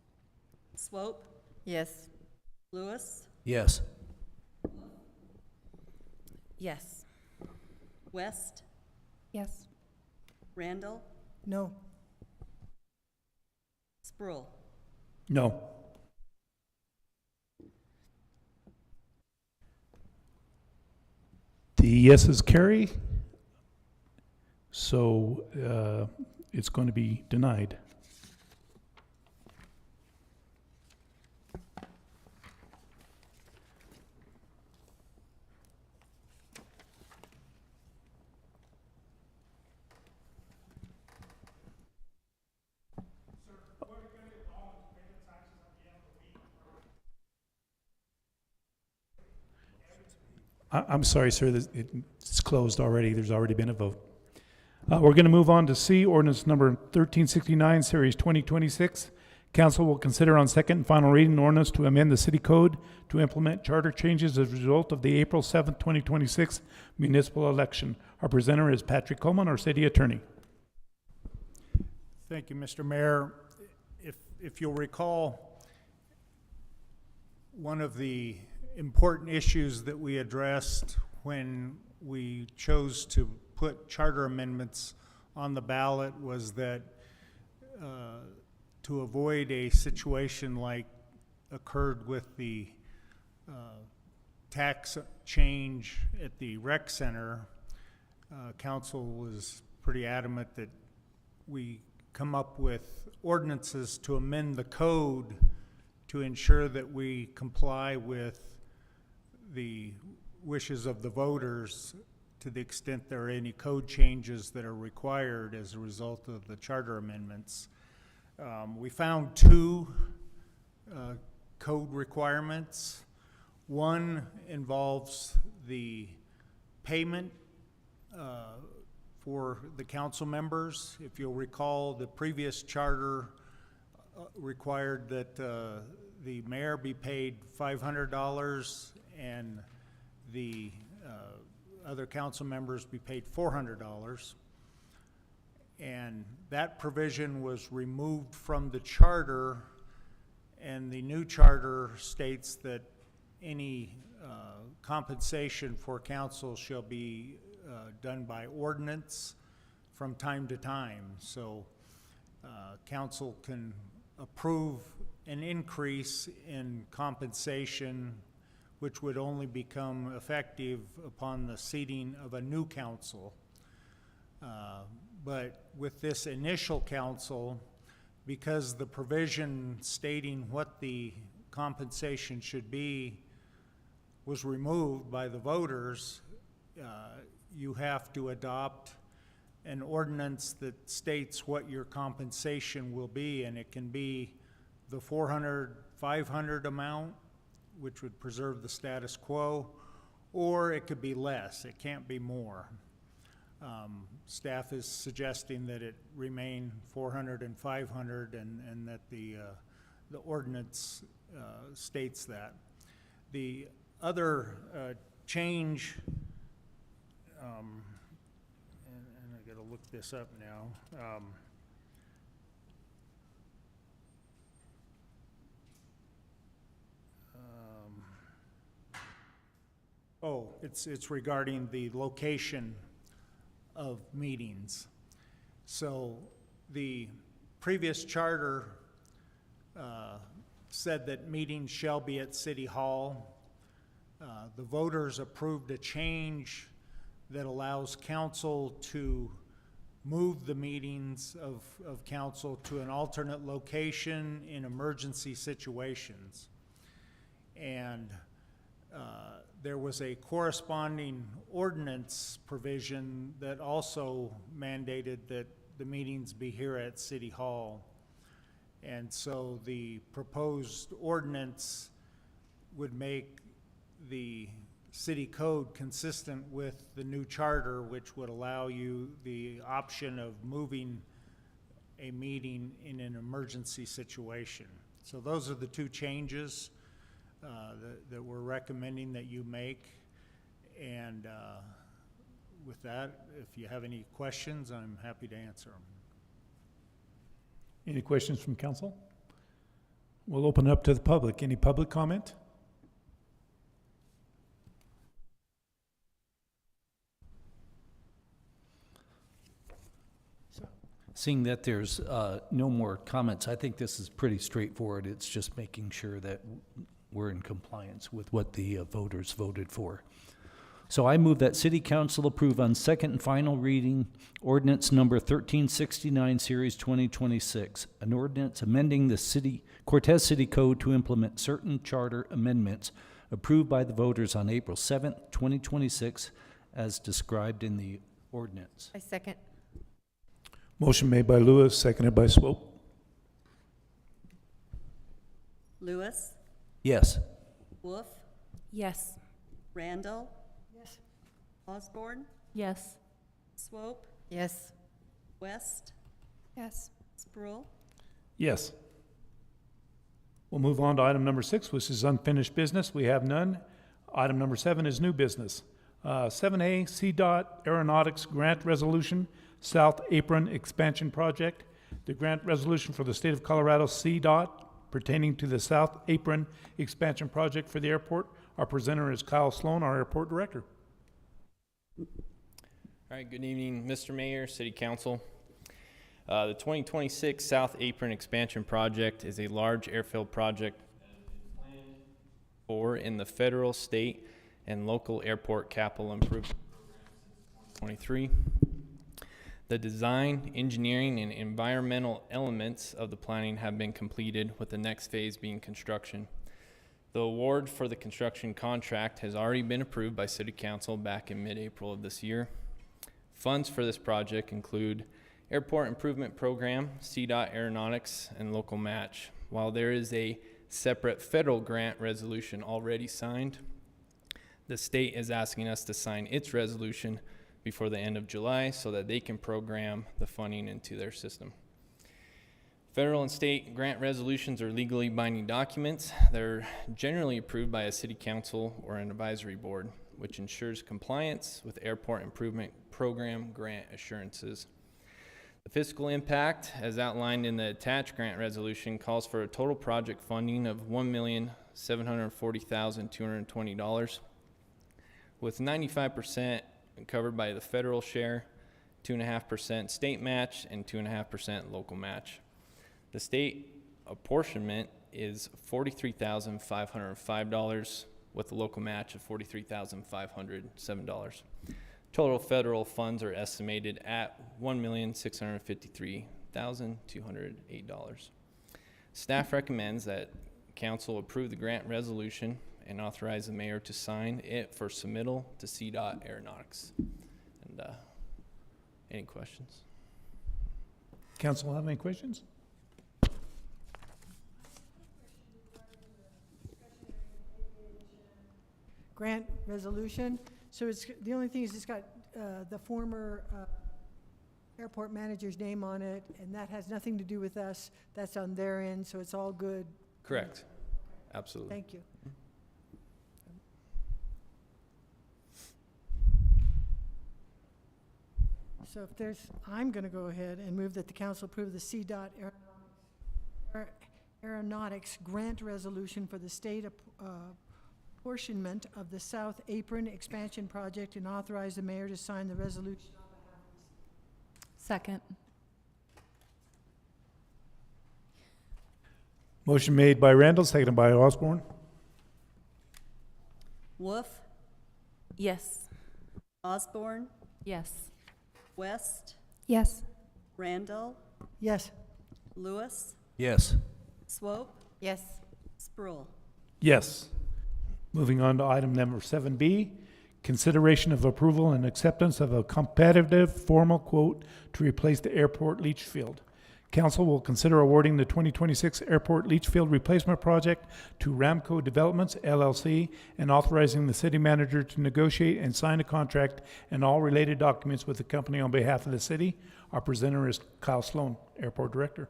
Swope, Yes. Lewis, Yes. Yes. West, Yes. Randall, No. Sproul. No. The yeses carry, so it's going to be denied. I'm sorry, sir, it's closed already. There's already been a vote. We're going to move on to C, ordinance number 1369, series 2026. Council will consider on second and final reading ordinance to amend the city code to implement charter changes as a result of the April 7th, 2026 municipal election. Our presenter is Patrick Coleman, our city attorney. Thank you, Mr. Mayor. If you'll recall, one of the important issues that we addressed when we chose to put charter amendments on the ballot was that to avoid a situation like occurred with the tax change at the rec center, council was pretty adamant that we come up with ordinances to amend the code to ensure that we comply with the wishes of the voters to the extent there are any code changes that are required as a result of the charter amendments. We found two code requirements. One involves the payment for the council members. If you'll recall, the previous charter required that the mayor be paid $500 and the other council members be paid $400. And that provision was removed from the charter, and the new charter states that any compensation for council shall be done by ordinance from time to time. So council can approve an increase in compensation which would only become effective upon the seating of a new council. But with this initial council, because the provision stating what the compensation should be was removed by the voters, you have to adopt an ordinance that states what your compensation will be, and it can be the 500 amount, which would preserve the status quo, or it could be less. It can't be more. Staff is suggesting that it remain 400 and 500, and that the ordinance states that. The other change, and I got to look this up now. It's regarding the location of meetings. So the previous charter said that meetings shall be at City Hall. The voters approved a change that allows council to move the meetings of council to an alternate location in emergency situations. And there was a corresponding ordinance provision that also mandated that the meetings be here at City Hall. And so the proposed ordinance would make the city code consistent with the new charter, which would allow you the option of moving a meeting in an emergency situation. So those are the two changes that we're recommending that you make. And with that, if you have any questions, I'm happy to answer them. Any questions from council? We'll open it up to the public. Any public comment? Seeing that there's no more comments, I think this is pretty straightforward. It's just making sure that we're in compliance with what the voters voted for. So I move that City Council approve on second and final reading ordinance number 1369, Series 2026, an ordinance amending the Cortez City Code to implement certain charter amendments approved by the voters on April 7th, 2026, as described in the ordinance. I second. Motion made by Lewis, seconded by Swope. Lewis, Yes. Wolf, Yes. Randall, Yes. Osborne, Yes. Swope, Yes. West, Yes. Sproul. Yes. We'll move on to item number 6, which is unfinished business. We have none. Item number 7 is new business. 7A, CDOT Aeronautics Grant Resolution, South Apron Expansion Project. The grant resolution for the state of Colorado CDOT pertaining to the South Apron Expansion Project for the airport. Our presenter is Kyle Sloan, our airport director. All right, good evening, Mr. Mayor, City Council. The 2026 South Apron Expansion Project is a large airfield project for in the federal, state, and local airport capital improvement 23. The design, engineering, and environmental elements of the planning have been completed, with the next phase being construction. The award for the construction contract has already been approved by City Council back in mid-April of this year. Funds for this project include Airport Improvement Program, CDOT Aeronautics, and local match. While there is a separate federal grant resolution already signed, the state is asking us to sign its resolution before the end of July so that they can program the funding into their system. Federal and state grant resolutions are legally binding documents. They're generally approved by a city council or an advisory board, which ensures compliance with Airport Improvement Program grant assurances. The fiscal impact, as outlined in the attached grant resolution, calls for a total project funding of $1,740,220, with 95% covered by the federal share, 2.5% state match, and 2.5% local match. The state apportionment is $43,505, with a local match of $43,507. Total federal funds are estimated at $1,653,208. Staff recommends that council approve the grant resolution and authorize the mayor to sign it for submittal to CDOT Aeronautics. And any questions? Council have any questions? Grant resolution. So it's, the only thing is it's got the former airport manager's name on it, and that has nothing to do with us. That's on their end, so it's all good. Correct. Absolutely. Thank you. So if there's, I'm going to go ahead and move that the council approve the CDOT Aeronautics grant resolution for the state apportionment of the South Apron expansion project and authorize the mayor to sign the resolution on behalf of the city. Second. Motion made by Randall, seconded by Osborne. Wolf, Yes. Osborne, Yes. West, Yes. Randall, Yes. Lewis, Yes. Swope, Yes. Sproul. Yes. Moving on to item number 7B, consideration of approval and acceptance of a competitive formal quote to replace the airport leach field. Council will consider awarding the 2026 airport leach field replacement project to Ramco Developments LLC and authorizing the city manager to negotiate and sign a contract and all related documents with the company on behalf of the city. Our presenter is Kyle Sloan, Airport Director.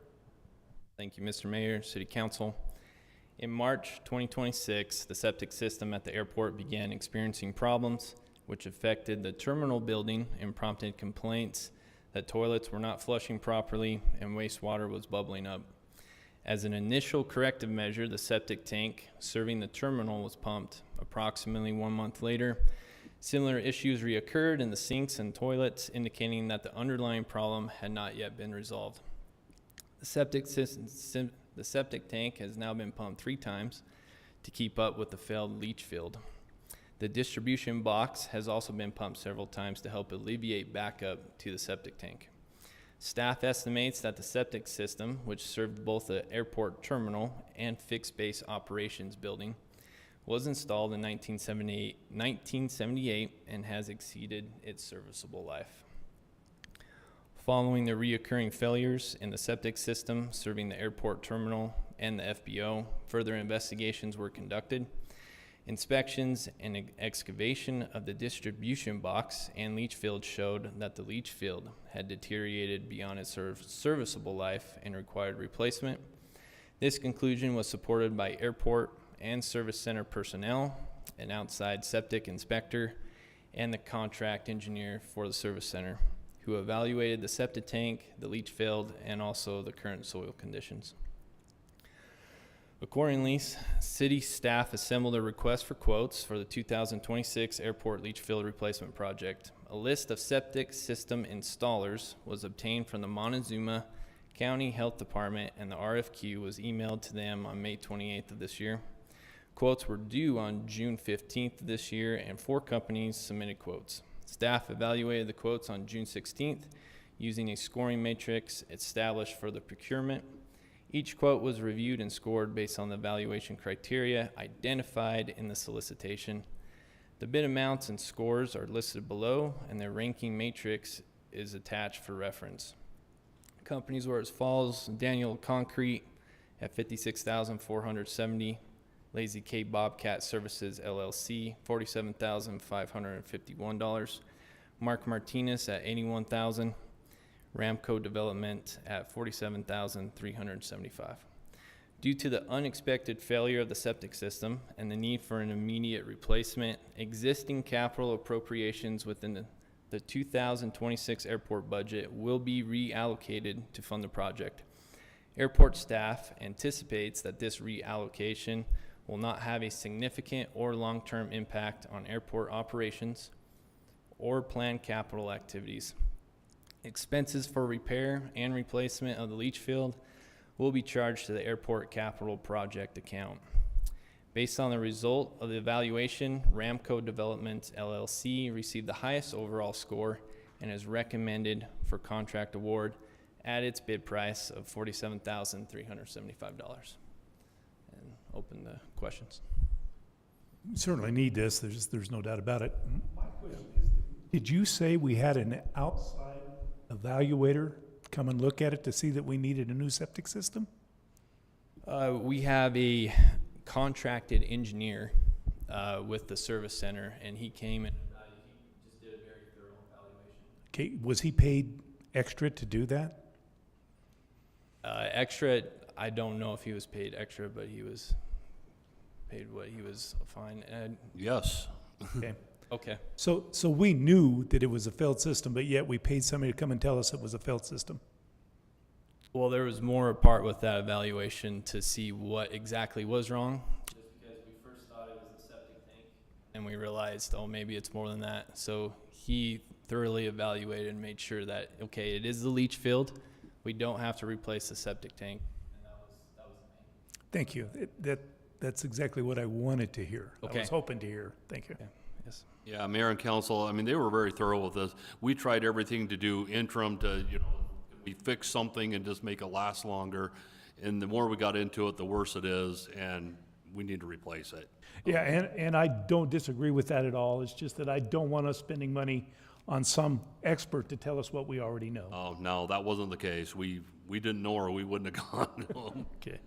Thank you, Mr. Mayor, City Council. In March 2026, the septic system at the airport began experiencing problems, which affected the terminal building and prompted complaints that toilets were not flushing properly and wastewater was bubbling up. As an initial corrective measure, the septic tank serving the terminal was pumped. Approximately 1 month later, similar issues reoccurred in the sinks and toilets, indicating that the underlying problem had not yet been resolved. The septic tank has now been pumped 3 times to keep up with the failed leach field. The distribution box has also been pumped several times to help alleviate backup to the septic tank. Staff estimates that the septic system, which served both the airport terminal and fixed base operations building, was installed in 1978 and has exceeded its serviceable life. Following the reoccurring failures in the septic system serving the airport terminal and the FBO, further investigations were conducted. Inspections and excavation of the distribution box and leach field showed that the leach field had deteriorated beyond its serviceable life and required replacement. This conclusion was supported by airport and service center personnel, an outside septic inspector, and the contract engineer for the service center, who evaluated the septic tank, the leach field, and also the current soil conditions. Accordingly, city staff assembled a request for quotes for the 2026 airport leach field replacement project. A list of septic system installers was obtained from the Montezuma County Health Department, and the RFQ was emailed to them on May 28th of this year. Quotes were due on June 15th this year, and 4 companies submitted quotes. Staff evaluated the quotes on June 16th using a scoring matrix established for the procurement. Each quote was reviewed and scored based on the evaluation criteria identified in the solicitation. The bid amounts and scores are listed below, and their ranking matrix is attached for reference. Companies were as follows: Daniel Concrete at $56,470, Lazy K Bobcat Services LLC $47,551, Mark Martinez at $81,000, Ramco Development at $47,375. Due to the unexpected failure of the septic system and the need for an immediate replacement, existing capital appropriations within the 2026 airport budget will be reallocated to fund the project. Airport staff anticipates that this reallocation will not have a significant or long-term impact on airport operations or planned capital activities. Expenses for repair and replacement of the leach field will be charged to the airport capital project account. Based on the result of the evaluation, Ramco Development LLC received the highest overall score and is recommended for contract award at its bid price of $47,375. And open the questions. We certainly need this, there's no doubt about it. My question is, did you say we had an outside evaluator come and look at it to see that we needed a new septic system? We have a contracted engineer with the service center, and he came and he just did a very thorough evaluation. Okay, was he paid extra to do that? Extra, I don't know if he was paid extra, but he was paid what he was fine. Yes. Okay. Okay. So we knew that it was a failed system, but yet we paid somebody to come and tell us it was a failed system. Well, there was more a part with that evaluation to see what exactly was wrong. Just because we first thought it was the septic tank, and we realized, oh, maybe it's more than that. So he thoroughly evaluated and made sure that, okay, it is the leach field. We don't have to replace the septic tank. And that was the main. Thank you. That's exactly what I wanted to hear. Okay. I was hoping to hear. Thank you. Okay. Yes. Yeah, Mayor and Council, I mean, they were very thorough with this. We tried everything to do interim to, we fix something and just make it last longer. And the more we got into it, the worse it is, and we need to replace it. Yeah, and I don't disagree with that at all. It's just that I don't want us spending money on some expert to tell us what we already know. Oh, no, that wasn't the case. We didn't know, or we wouldn't have gone. Okay.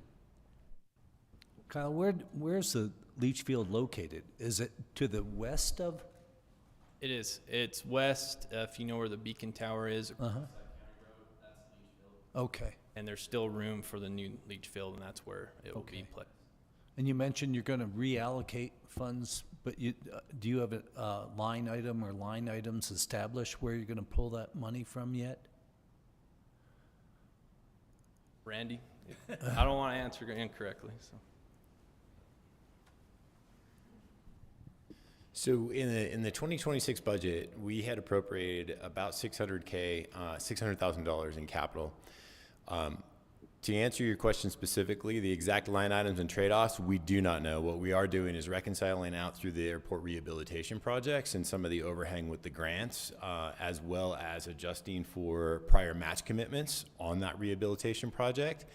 Kyle, where's the leach field located? Is it to the west of? It is. It's west. If you know where the Beacon Tower is, across that county road, that's the leach field. Okay. And there's still room for the new leach field, and that's where it will be placed. And you mentioned you're going to reallocate funds, but do you have a line item or line items established where you're going to pull that money from yet? Randy, I don't want to answer incorrectly. So in the 2026 budget, we had appropriated about $600,000 in capital. To answer your question specifically, the exact line items and trade-offs, we do not know. What we are doing is reconciling out through the airport rehabilitation projects and some of the overhang with the grants, as well as adjusting for prior match commitments on that rehabilitation project.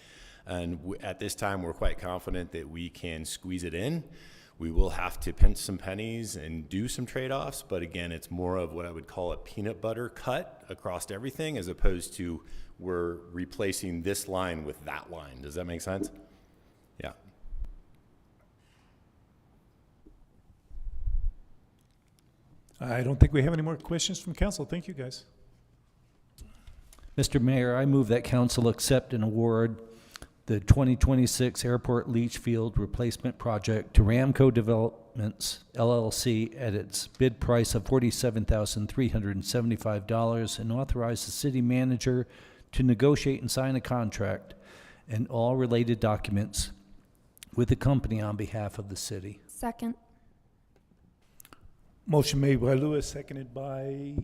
And at this time, we're quite confident that we can squeeze it in. We will have to pinch some pennies and do some trade-offs, but again, it's more of what I would call a peanut butter cut across everything, as opposed to we're replacing this line with that line. Does that make sense? Yeah. I don't think we have any more questions from council. Thank you, guys. Mr. Mayor, I move that council accept and award the 2026 Airport Leach Field Replacement Project to Ramco Developments LLC at its bid price of $47,375 and authorize the city manager to negotiate and sign a contract and all related documents with the company on behalf of the city. Second. Motion made by Lewis, seconded by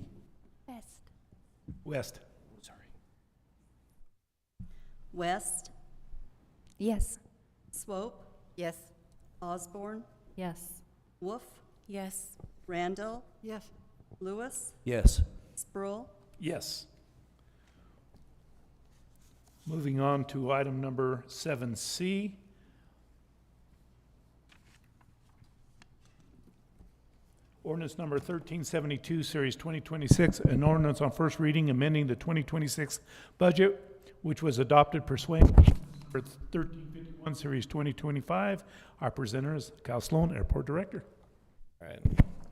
West. West. West, Yes. Swope, Yes. Osborne, Yes. Wolf, Yes. Randall, Yes. Lewis, Yes. Sproul, Yes. Moving on to item number 7C. Ordinance number 1372, Series 2026, an ordinance on first reading amending the 2026 budget, which was adopted pursuant to 1351, Series 2025. Our presenter is Cal Sloan, Airport Director. All right.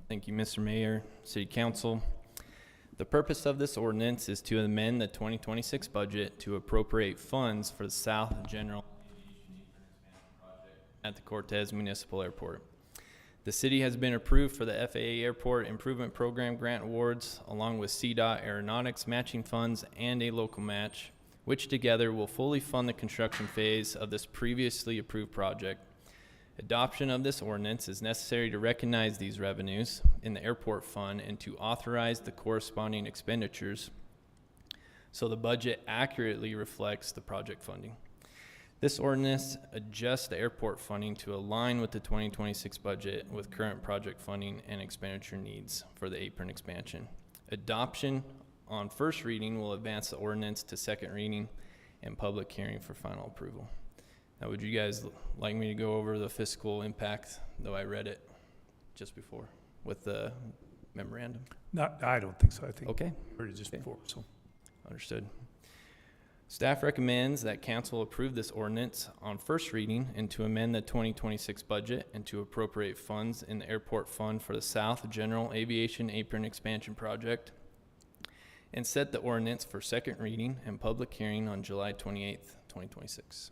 Thank you, Mr. Mayor, City Council. The purpose of this ordinance is to amend the 2026 budget to appropriate funds for the South General Aviation Project at the Cortez Municipal Airport. The city has been approved for the FAA Airport Improvement Program grant awards, along with CDOT Aeronautics matching funds and a local match, which together will fully fund the construction phase of this previously approved project. Adoption of this ordinance is necessary to recognize these revenues in the airport fund and to authorize the corresponding expenditures so the budget accurately reflects the project funding. This ordinance adjusts the airport funding to align with the 2026 budget with current project funding and expenditure needs for the apron expansion. Adoption on first reading will advance the ordinance to second reading and public hearing for final approval. Now, would you guys like me to go over the fiscal impact, though I read it just before with the memorandum? No, I don't think so. I think Okay. we heard it just before, so. Understood. Staff recommends that council approve this ordinance on first reading and to amend the 2026 budget and to appropriate funds in the airport fund for the South General Aviation Apron Expansion Project and set the ordinance for second reading and public hearing on July 28th, 2026.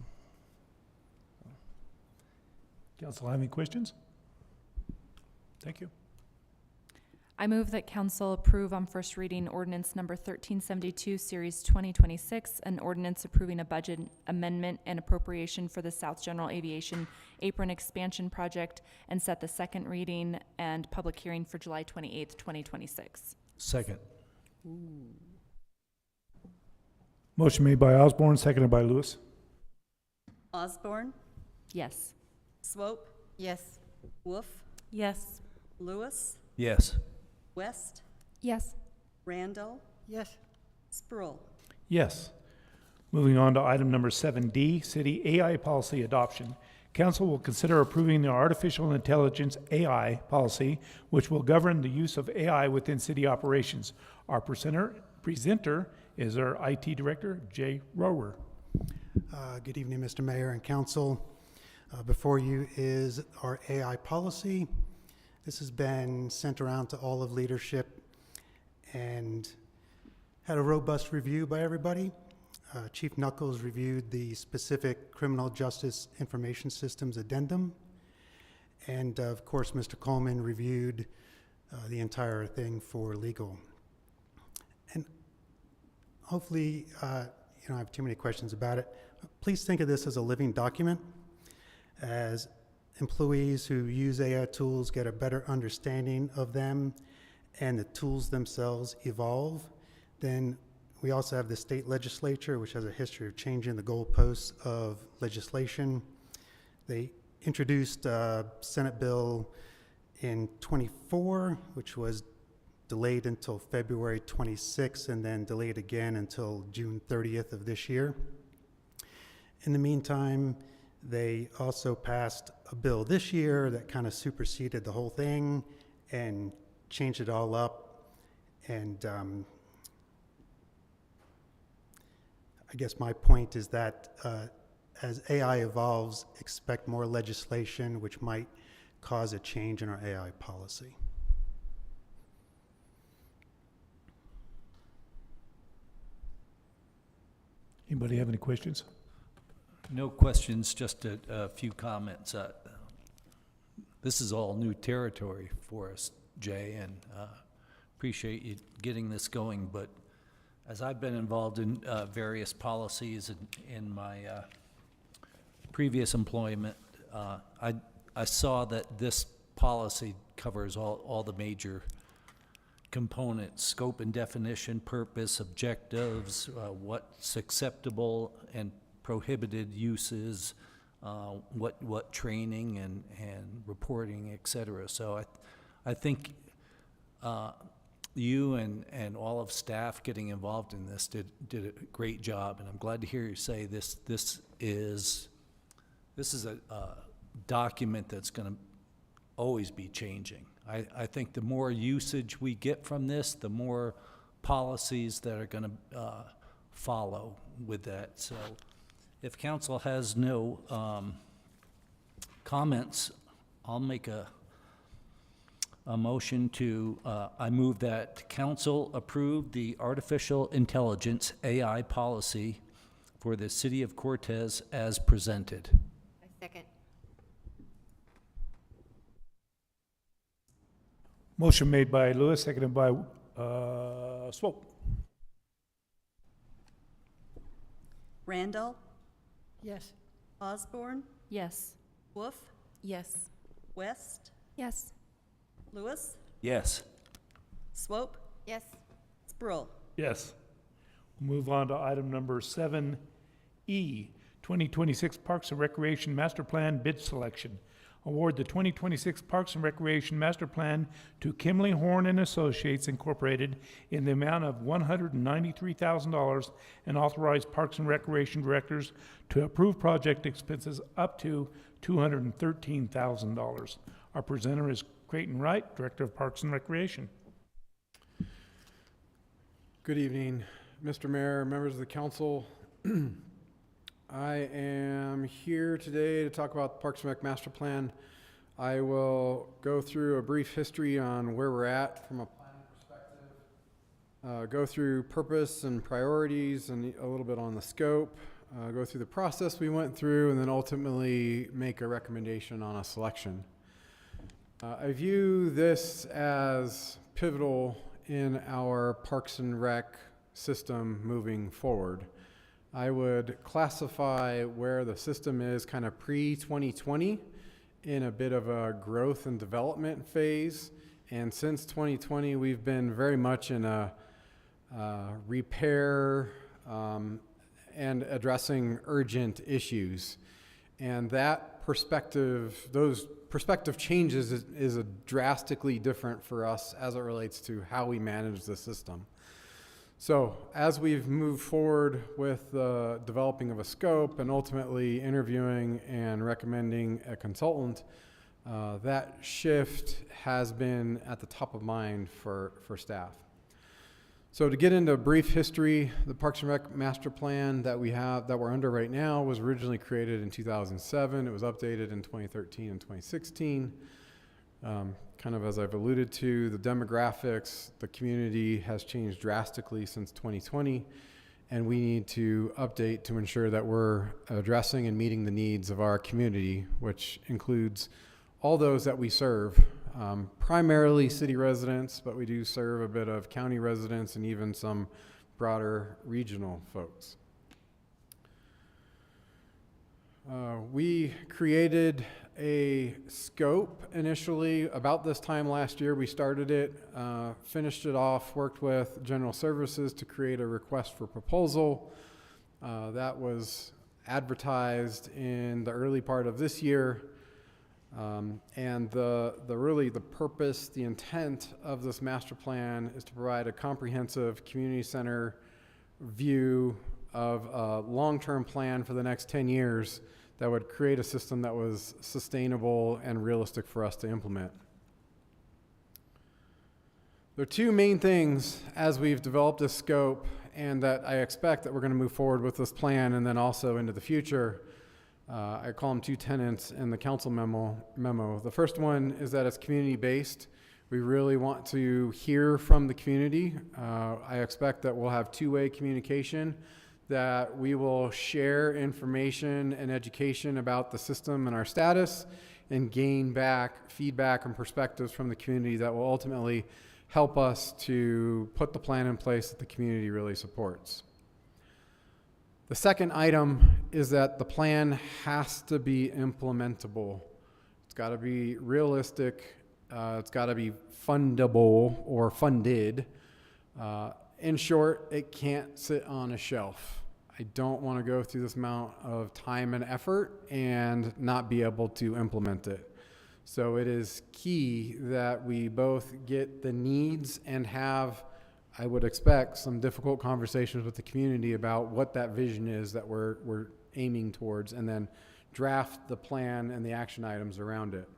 Council have any questions? Thank you. I move that council approve on first reading ordinance number 1372, Series 2026, an ordinance approving a budget amendment and appropriation for the South General Aviation Apron Expansion Project and set the second reading and public hearing for July 28th, 2026. Second. Motion made by Osborne, seconded by Lewis. Osborne, Yes. Swope, Yes. Wolf, Yes. Lewis, Yes. West, Yes. Randall, Yes. Sproul. Yes. Moving on to item number 7D, City AI Policy Adoption. Council will consider approving the Artificial Intelligence AI policy, which will govern the use of AI within city operations. Our presenter is our IT Director, Jay Rower. Good evening, Mr. Mayor and Council. Before you is our AI policy. This has been sent around to all of leadership and had a robust review by everybody. Chief Knuckles reviewed the specific criminal justice information systems addendum. And of course, Mr. Coleman reviewed the entire thing for legal. And hopefully, you don't have too many questions about it. Please think of this as a living document. As employees who use AI tools get a better understanding of them and the tools themselves evolve, then we also have the state legislature, which has a history of changing the goalposts of legislation. They introduced a Senate bill in '24, which was delayed until February 26th and then delayed again until June 30th of this year. In the meantime, they also passed a bill this year that kind of superseded the whole thing and changed it all up. And I guess my point is that as AI evolves, expect more legislation which might cause a change in our AI policy. Anybody have any questions? No questions, just a few comments. This is all new territory for us, Jay, and appreciate you getting this going. But as I've been involved in various policies in my previous employment, I saw that this policy covers all the major components: scope and definition, purpose, objectives, what's acceptable and prohibited uses, what training and reporting, et cetera. So I think you and all of staff getting involved in this did a great job, and I'm glad to hear you say this is a document that's going to always be changing. I think the more usage we get from this, the more policies that are going to follow with that. So if council has no comments, I'll make a motion to, I move that council approve the artificial intelligence AI policy for the city of Cortez as presented. I second. Motion made by Lewis, seconded by Swope. Randall, Yes. Osborne, Yes. Wolf, Yes. West, Yes. Lewis, Yes. Swope, Yes. Sproul. Yes. We'll move on to item number 7E, 2026 Parks and Recreation Master Plan bid selection. Award the 2026 Parks and Recreation Master Plan to Kimley Horn and Associates Incorporated in the amount of $193,000 and authorize Parks and Recreation directors to approve project expenses up to $213,000. Our presenter is Creighton Wright, Director of Parks and Recreation. Good evening, Mr. Mayor, members of the council. I am here today to talk about the Parks and Rec Master Plan. I will go through a brief history on where we're at from a planning perspective, go through purpose and priorities and a little bit on the scope, go through the process we went through, and then ultimately make a recommendation on a selection. I view this as pivotal in our Parks and Rec system moving forward. I would classify where the system is kind of pre-2020 in a bit of a growth and development phase. And since 2020, we've been very much in a repair and addressing urgent issues. And that perspective, those perspective changes is a drastically different for us as it relates to how we manage the system. So as we've moved forward with the developing of a scope and ultimately interviewing and recommending a consultant, that shift has been at the top of mind for staff. So to get into a brief history, the Parks and Rec Master Plan that we're under right now was originally created in 2007. It was updated in 2013 and 2016. Kind of as I've alluded to, the demographics, the community has changed drastically since 2020, and we need to update to ensure that we're addressing and meeting the needs of our community, which includes all those that we serve, primarily city residents, but we do serve a bit of county residents and even some broader regional folks. We created a scope initially about this time last year. We started it, finished it off, worked with General Services to create a request for proposal. That was advertised in the early part of this year. And the purpose, the intent of this master plan is to provide a comprehensive community center view of a long-term plan for the next 10 years that would create a system that was sustainable and realistic for us to implement. There are two main things as we've developed this scope and that I expect that we're going to move forward with this plan and then also into the future. I call them two tenets in the council memo. The first one is that it's community-based. We really want to hear from the community. I expect that we'll have two-way communication, that we will share information and education about the system and our status and gain back feedback and perspectives from the community that will ultimately help us to put the plan in place that the community really supports. The second item is that the plan has to be implementable. It's got to be realistic. It's got to be fundable or funded. In short, it can't sit on a shelf. I don't want to go through this amount of time and effort and not be able to implement it. So it is key that we both get the needs and have, I would expect, some difficult conversations with the community about what that vision is that we're aiming towards, and then draft the plan and the action items around it.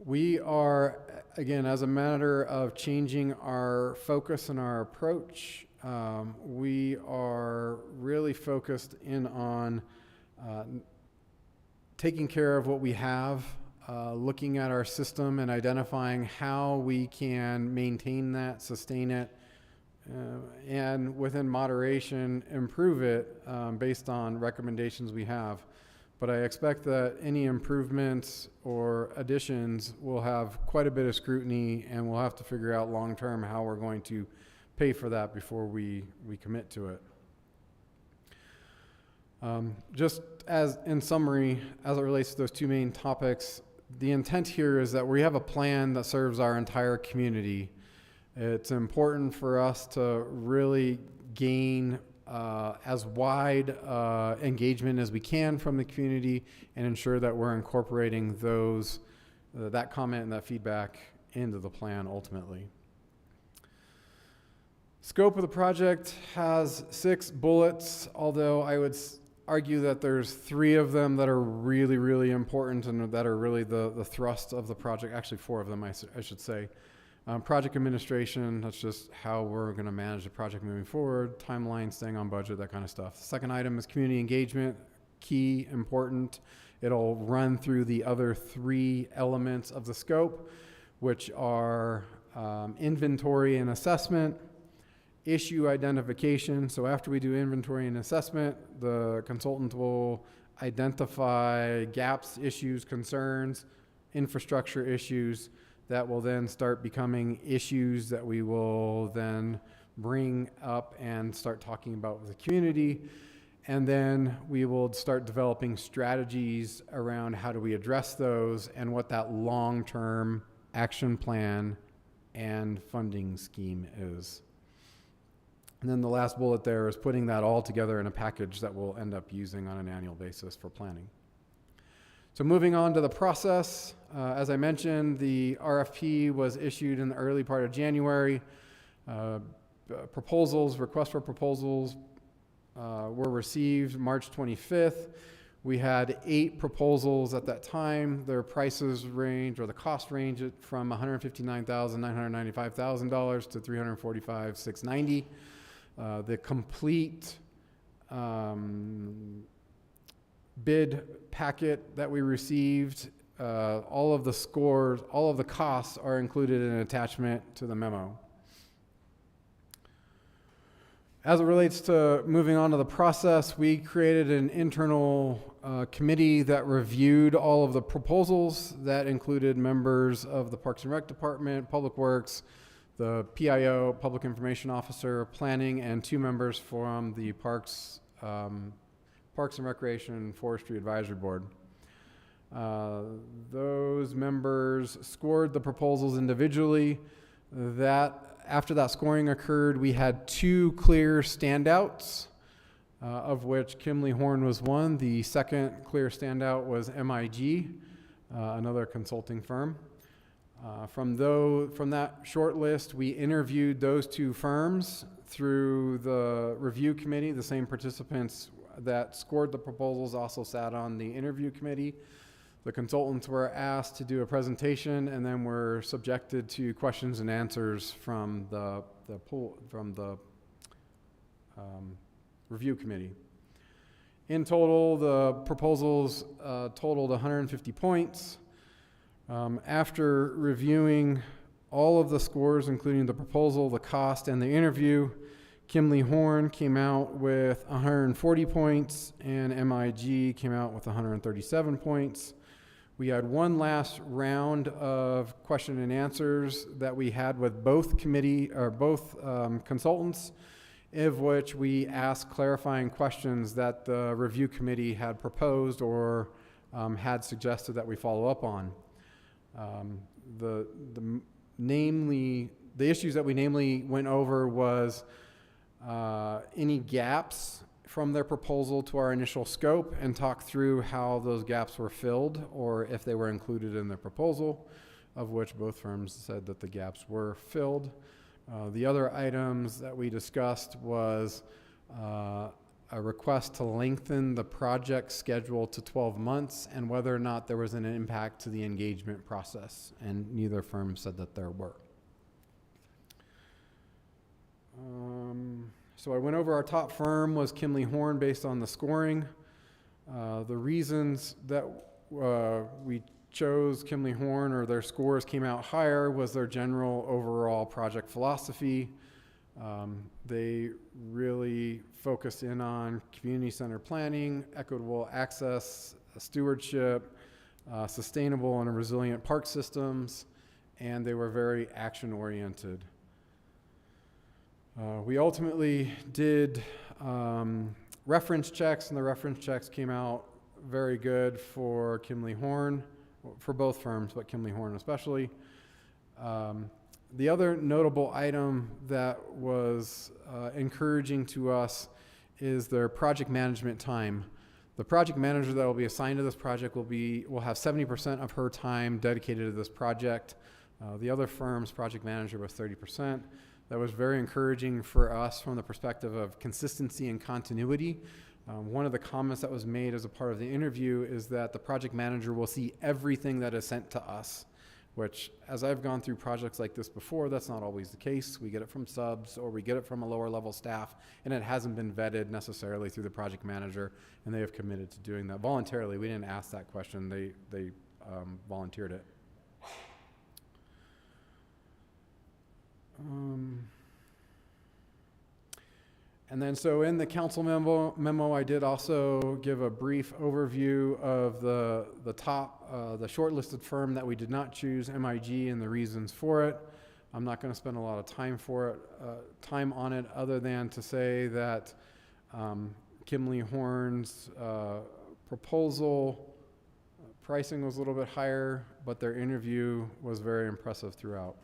We are, again, as a matter of changing our focus and our approach, we are really focused in on taking care of what we have, looking at our system and identifying how we can maintain that, sustain it, and within moderation, improve it based on recommendations we have. But I expect that any improvements or additions will have quite a bit of scrutiny, and we'll have to figure out long-term how we're going to pay for that before we commit to it. Just as in summary, as it relates to those two main topics, the intent here is that we have a plan that serves our entire community. It's important for us to really gain as wide engagement as we can from the community and ensure that we're incorporating those that comment and that feedback into the plan ultimately. Scope of the project has 6 bullets, although I would argue that there's 3 of them that are really, really important and that are really the thrust of the project. Actually, 4 of them, I should say. Project administration, that's just how we're going to manage the project moving forward, timeline, staying on budget, that kind of stuff. The second item is community engagement, key, important. It'll run through the other 3 elements of the scope, which are inventory and assessment, issue identification. So after we do inventory and assessment, the consultant will identify gaps, issues, concerns, infrastructure issues that will then start becoming issues that we will then bring up and start talking about with the community. And then we will start developing strategies around how do we address those and what that long-term action plan and funding scheme is. And then the last bullet there is putting that all together in a package that we'll end up using on an annual basis for planning. So moving on to the process, as I mentioned, the RFP was issued in the early part of January. Requests for proposals were received March 25th. We had 8 proposals at that time. Their prices range, or the cost range, from $159,995,000 to $345,690. The complete bid packet that we received, all of the scores, all of the costs are included in an attachment to the memo. As it relates to moving on to the process, we created an internal committee that reviewed all of the proposals. That included members of the Parks and Rec Department, Public Works, the PIO, Public Information Officer, Planning, and 2 members from the Parks and Recreation and Forestry Advisory Board. Those members scored the proposals individually. After that scoring occurred, we had 2 clear standouts, of which Kimley Horn was one. The second clear standout was MIG, another consulting firm. From that short list, we interviewed those 2 firms through the review committee. The same participants that scored the proposals also sat on the interview committee. The consultants were asked to do a presentation and then were subjected to questions and answers from the review committee. In total, the proposals totaled 150 points. After reviewing all of the scores, including the proposal, the cost, and the interview, Kimley Horn came out with 140 points, and MIG came out with 137 points. We had one last round of question and answers that we had with both consultants, of which we asked clarifying questions that the review committee had proposed or had suggested that we follow up on. Namely, The issues that we namely went over was any gaps from their proposal to our initial scope, and talk through how those gaps were filled or if they were included in the proposal, of which both firms said that the gaps were filled. The other items that we discussed was a request to lengthen the project schedule to 12 months and whether or not there was an impact to the engagement process, and neither firm said that there were. So I went over our top firm was Kimley Horn based on the scoring. The reasons that we chose Kimley Horn, or their scores came out higher, was their general overall project philosophy. They really focused in on community center planning, equitable access, stewardship, sustainable and resilient park systems, and they were very action oriented. We ultimately did reference checks, and the reference checks came out very good for Kimley Horn, for both firms, but Kimley Horn especially. The other notable item that was encouraging to us is their project management time. The project manager that will be assigned to this project will have 70% of her time dedicated to this project. The other firm's project manager was 30%. That was very encouraging for us from the perspective of consistency and continuity. One of the comments that was made as a part of the interview is that the project manager will see everything that is sent to us, which, as I've gone through projects like this before, that's not always the case. We get it from subs, or we get it from a lower level staff, and it hasn't been vetted necessarily through the project manager, and they have committed to doing that voluntarily. We didn't ask that question. They volunteered it. And then so in the council memo, I did also give a brief overview of the shortlisted firm that we did not choose, MIG, and the reasons for it. I'm not going to spend a lot of time on it, other than to say that Kimley Horn's proposal pricing was a little bit higher, but their interview was very impressive throughout.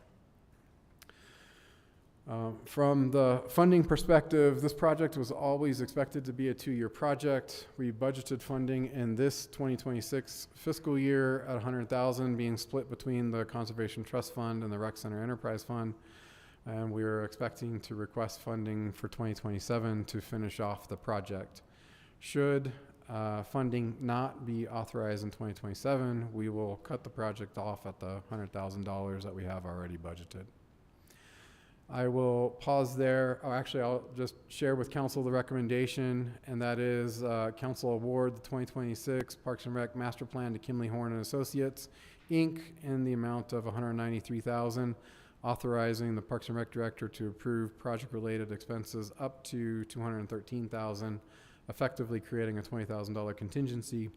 From the funding perspective, this project was always expected to be a 2-year project. We budgeted funding in this 2026 fiscal year at $100,000, being split between the Conservation Trust Fund and the Rec Center Enterprise Fund. And we were expecting to request funding for 2027 to finish off the project. Should funding not be authorized in 2027, we will cut the project off at the $100,000 that we have already budgeted. I will pause there. Oh, actually, I'll just share with council the recommendation, and that is council award the 2026 Parks and Rec Master Plan to Kimley Horn and Associates, Inc. in the amount of $193,000, authorizing the Parks and Rec Director to approve project-related expenses up to $213,000, effectively creating a $20,000 contingency,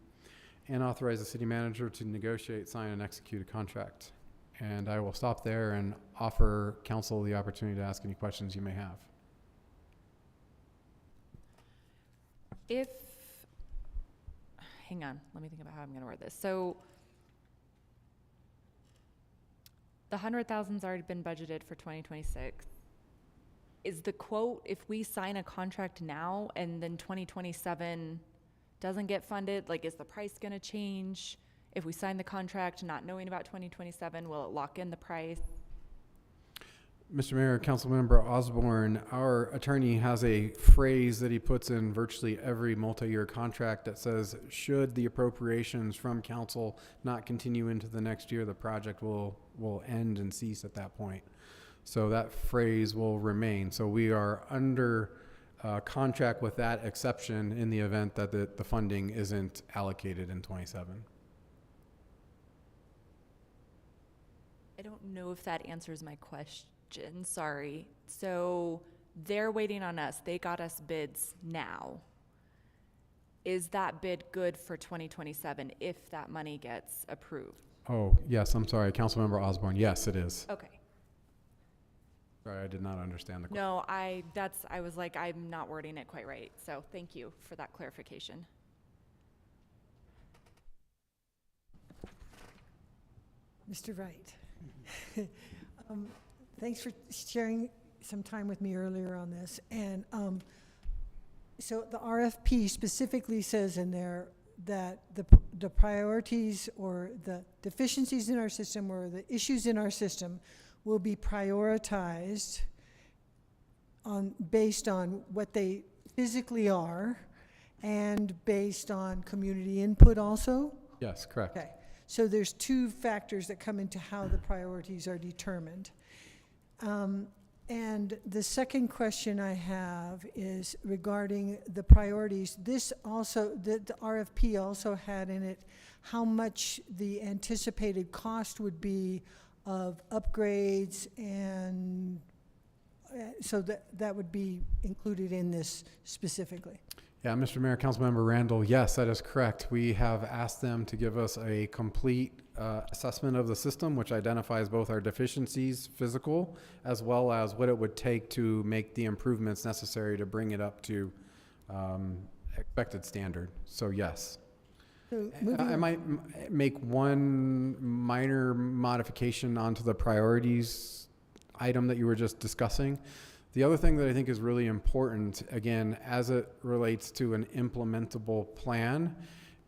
and authorize the city manager to negotiate, sign, and execute a contract. And I will stop there and offer council the opportunity to ask any questions you may have. Hang on, let me think about how I'm gonna word this. So the 100,000's already been budgeted for 2026. Is the quote, if we sign a contract now and then 2027 doesn't get funded, like, is the price gonna change? If we sign the contract not knowing about 2027, will it lock in the price? Mr. Mayor, Councilmember Osborne, our attorney has a phrase that he puts in virtually every multi-year contract that says, should the appropriations from council not continue into the next year, the project will end and cease at that point. So that phrase will remain. So we are under contract with that exception in the event that the funding isn't allocated in 27. I don't know if that answers my question, sorry. So they're waiting on us. They got us bids now. Is that bid good for 2027 if that money gets approved? Oh, yes, I'm sorry, Councilmember Osborne. Yes, it is. Okay. Sorry, I did not understand the question. No, I was like, I'm not wording it quite right. So thank you for that clarification. Mr. Wright. Thanks for sharing some time with me earlier on this. And so the RFP specifically says in there that the priorities or the deficiencies in our system or the issues in our system will be prioritized based on what they physically are and based on community input also? Yes, correct. Okay, so there's two factors that come into how the priorities are determined. And the second question I have is regarding the priorities. This also, the RFP also had in it how much the anticipated cost would be of upgrades, and so that would be included in this specifically. Yeah, Mr. Mayor, Councilmember Randall, yes, that is correct. We have asked them to give us a complete assessment of the system, which identifies both our deficiencies, physical, as well as what it would take to make the improvements necessary to bring it up to expected standard. So yes. So I might make one minor modification onto the priorities item that you were just discussing. The other thing that I think is really important, again, as it relates to an implementable plan,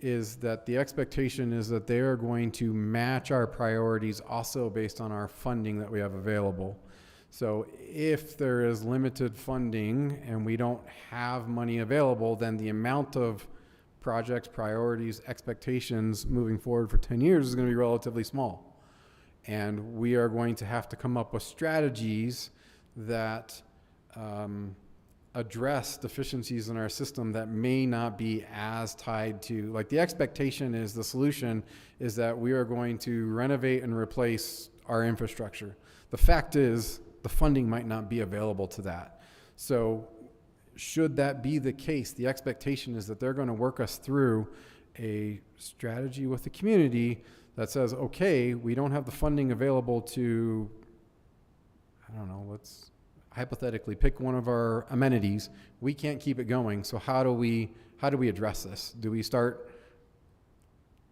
is that the expectation is that they are going to match our priorities also based on our funding that we have available. So if there is limited funding and we don't have money available, then the amount of projects, priorities, expectations moving forward for 10 years is going to be relatively small. And we are going to have to come up with strategies that address deficiencies in our system that may not be as tied to, like, the expectation is, the solution is that we are going to renovate and replace our infrastructure. The fact is, the funding might not be available to that. So should that be the case, the expectation is that they're going to work us through a strategy with the community that says, okay, we don't have the funding available to, I don't know, let's hypothetically pick one of our amenities. We can't keep it going. So how do we address this? Do we start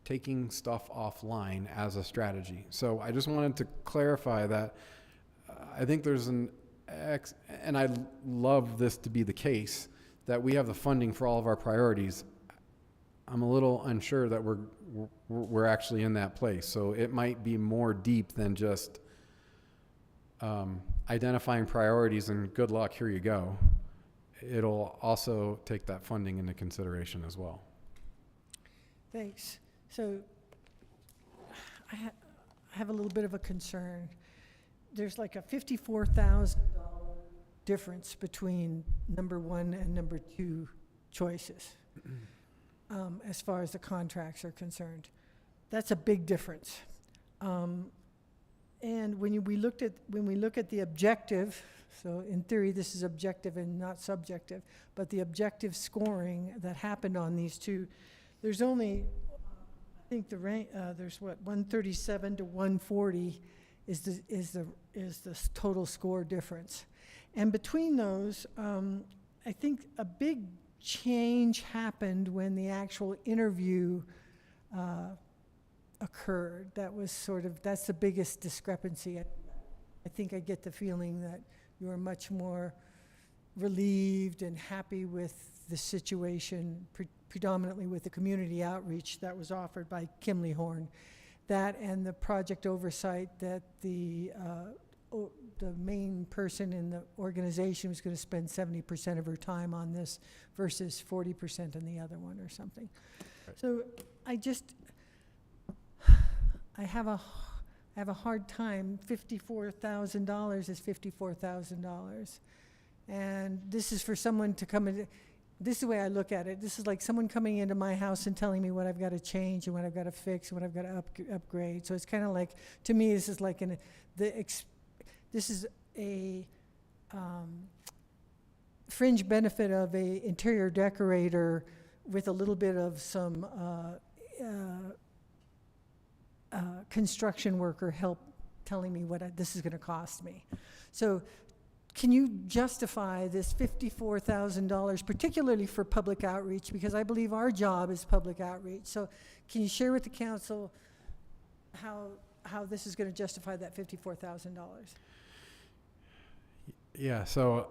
taking stuff offline as a strategy? So I just wanted to clarify that I think there's and I'd love this to be the case, that we have the funding for all of our priorities. I'm a little unsure that we're actually in that place. So it might be more deep than just identifying priorities and good luck, here you go. It'll also take that funding into consideration as well. Thanks. So I have a little bit of a concern. There's like a $54,000 difference between number 1 and number 2 choices as far as the contracts are concerned. That's a big difference. And when we look at the objective, so in theory this is objective and not subjective, but the objective scoring that happened on these two, there's only, I think the rank, there's what, 137 to 140 is the total score difference. And between those, I think a big change happened when the actual interview occurred. That was sort of, that's the biggest discrepancy. I think I get the feeling that you are much more relieved and happy with the situation, predominantly with the community outreach that was offered by Kimley Horn. That and the project oversight that the main person in the organization was going to spend 70% of her time on this versus 40% on the other one or something. Right. So I have a hard time. $54,000 is $54,000. And this is for someone to come in. This is the way I look at it. This is like someone coming into my house and telling me what I've got to change and what I've got to fix and what I've got to upgrade. So it's kind of like, to me, this is like this is a fringe benefit of a interior decorator with a little bit of some construction worker help telling me what this is going to cost me. So can you justify this $54,000, particularly for public outreach? Because I believe our job is public outreach. So can you share with the council how this is going to justify that $54,000? Yeah, so,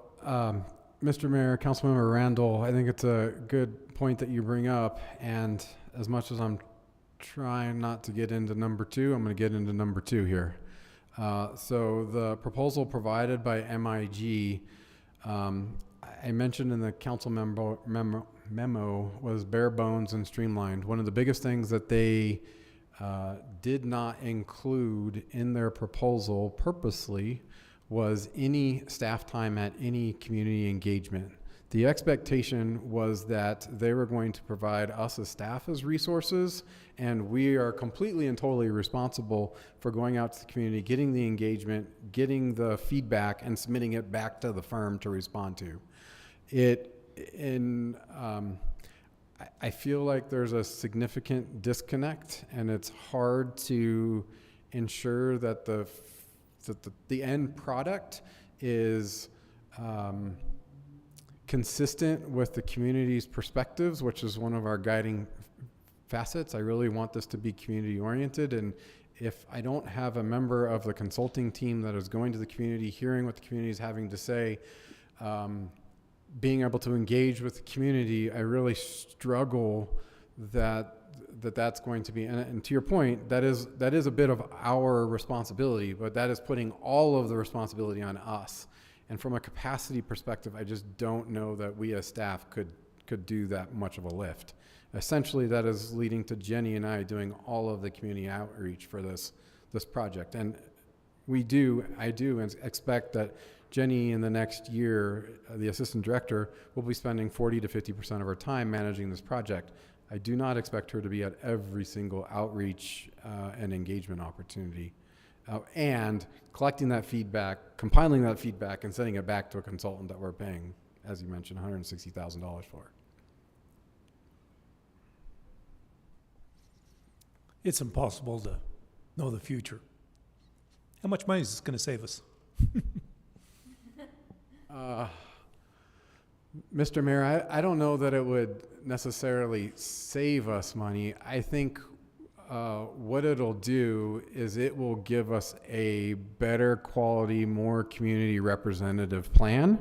Mr. Mayor, Councilmember Randall, I think it's a good point that you bring up, and as much as I'm trying not to get into number two, I'm going to get into number two here. So the proposal provided by MIG, I mentioned in the council memo was bare bones and streamlined. One of the biggest things that they did not include in their proposal purposely was any staff time at any community engagement. The expectation was that they were going to provide us as staff as resources, and we are completely and totally responsible for going out to the community, getting the engagement, getting the feedback, and submitting it back to the firm to respond to. I feel like there's a significant disconnect, and it's hard to ensure that the end product is consistent with the community's perspectives, which is one of our guiding facets. I really want this to be community oriented, and if I don't have a member of the consulting team that is going to the community, hearing what the community is having to say, being able to engage with the community, I really struggle that's going to be, and to your point, that is a bit of our responsibility, but that is putting all of the responsibility on us. And from a capacity perspective, I just don't know that we as staff could do that much of a lift. Essentially, that is leading to Jenny and I doing all of the community outreach for this project. And I do expect that Jenny in the next year, the assistant director, will be spending 40 to 50% of her time managing this project. I do not expect her to be at every single outreach and engagement opportunity. And collecting that feedback, compiling that feedback, and sending it back to a consultant that we're paying, as you mentioned, $160,000 for. It's impossible to know the future. How much money is this going to save us? Mr. Mayor, I don't know that it would necessarily save us money. I think what it'll do is it will give us a better quality, more community representative plan.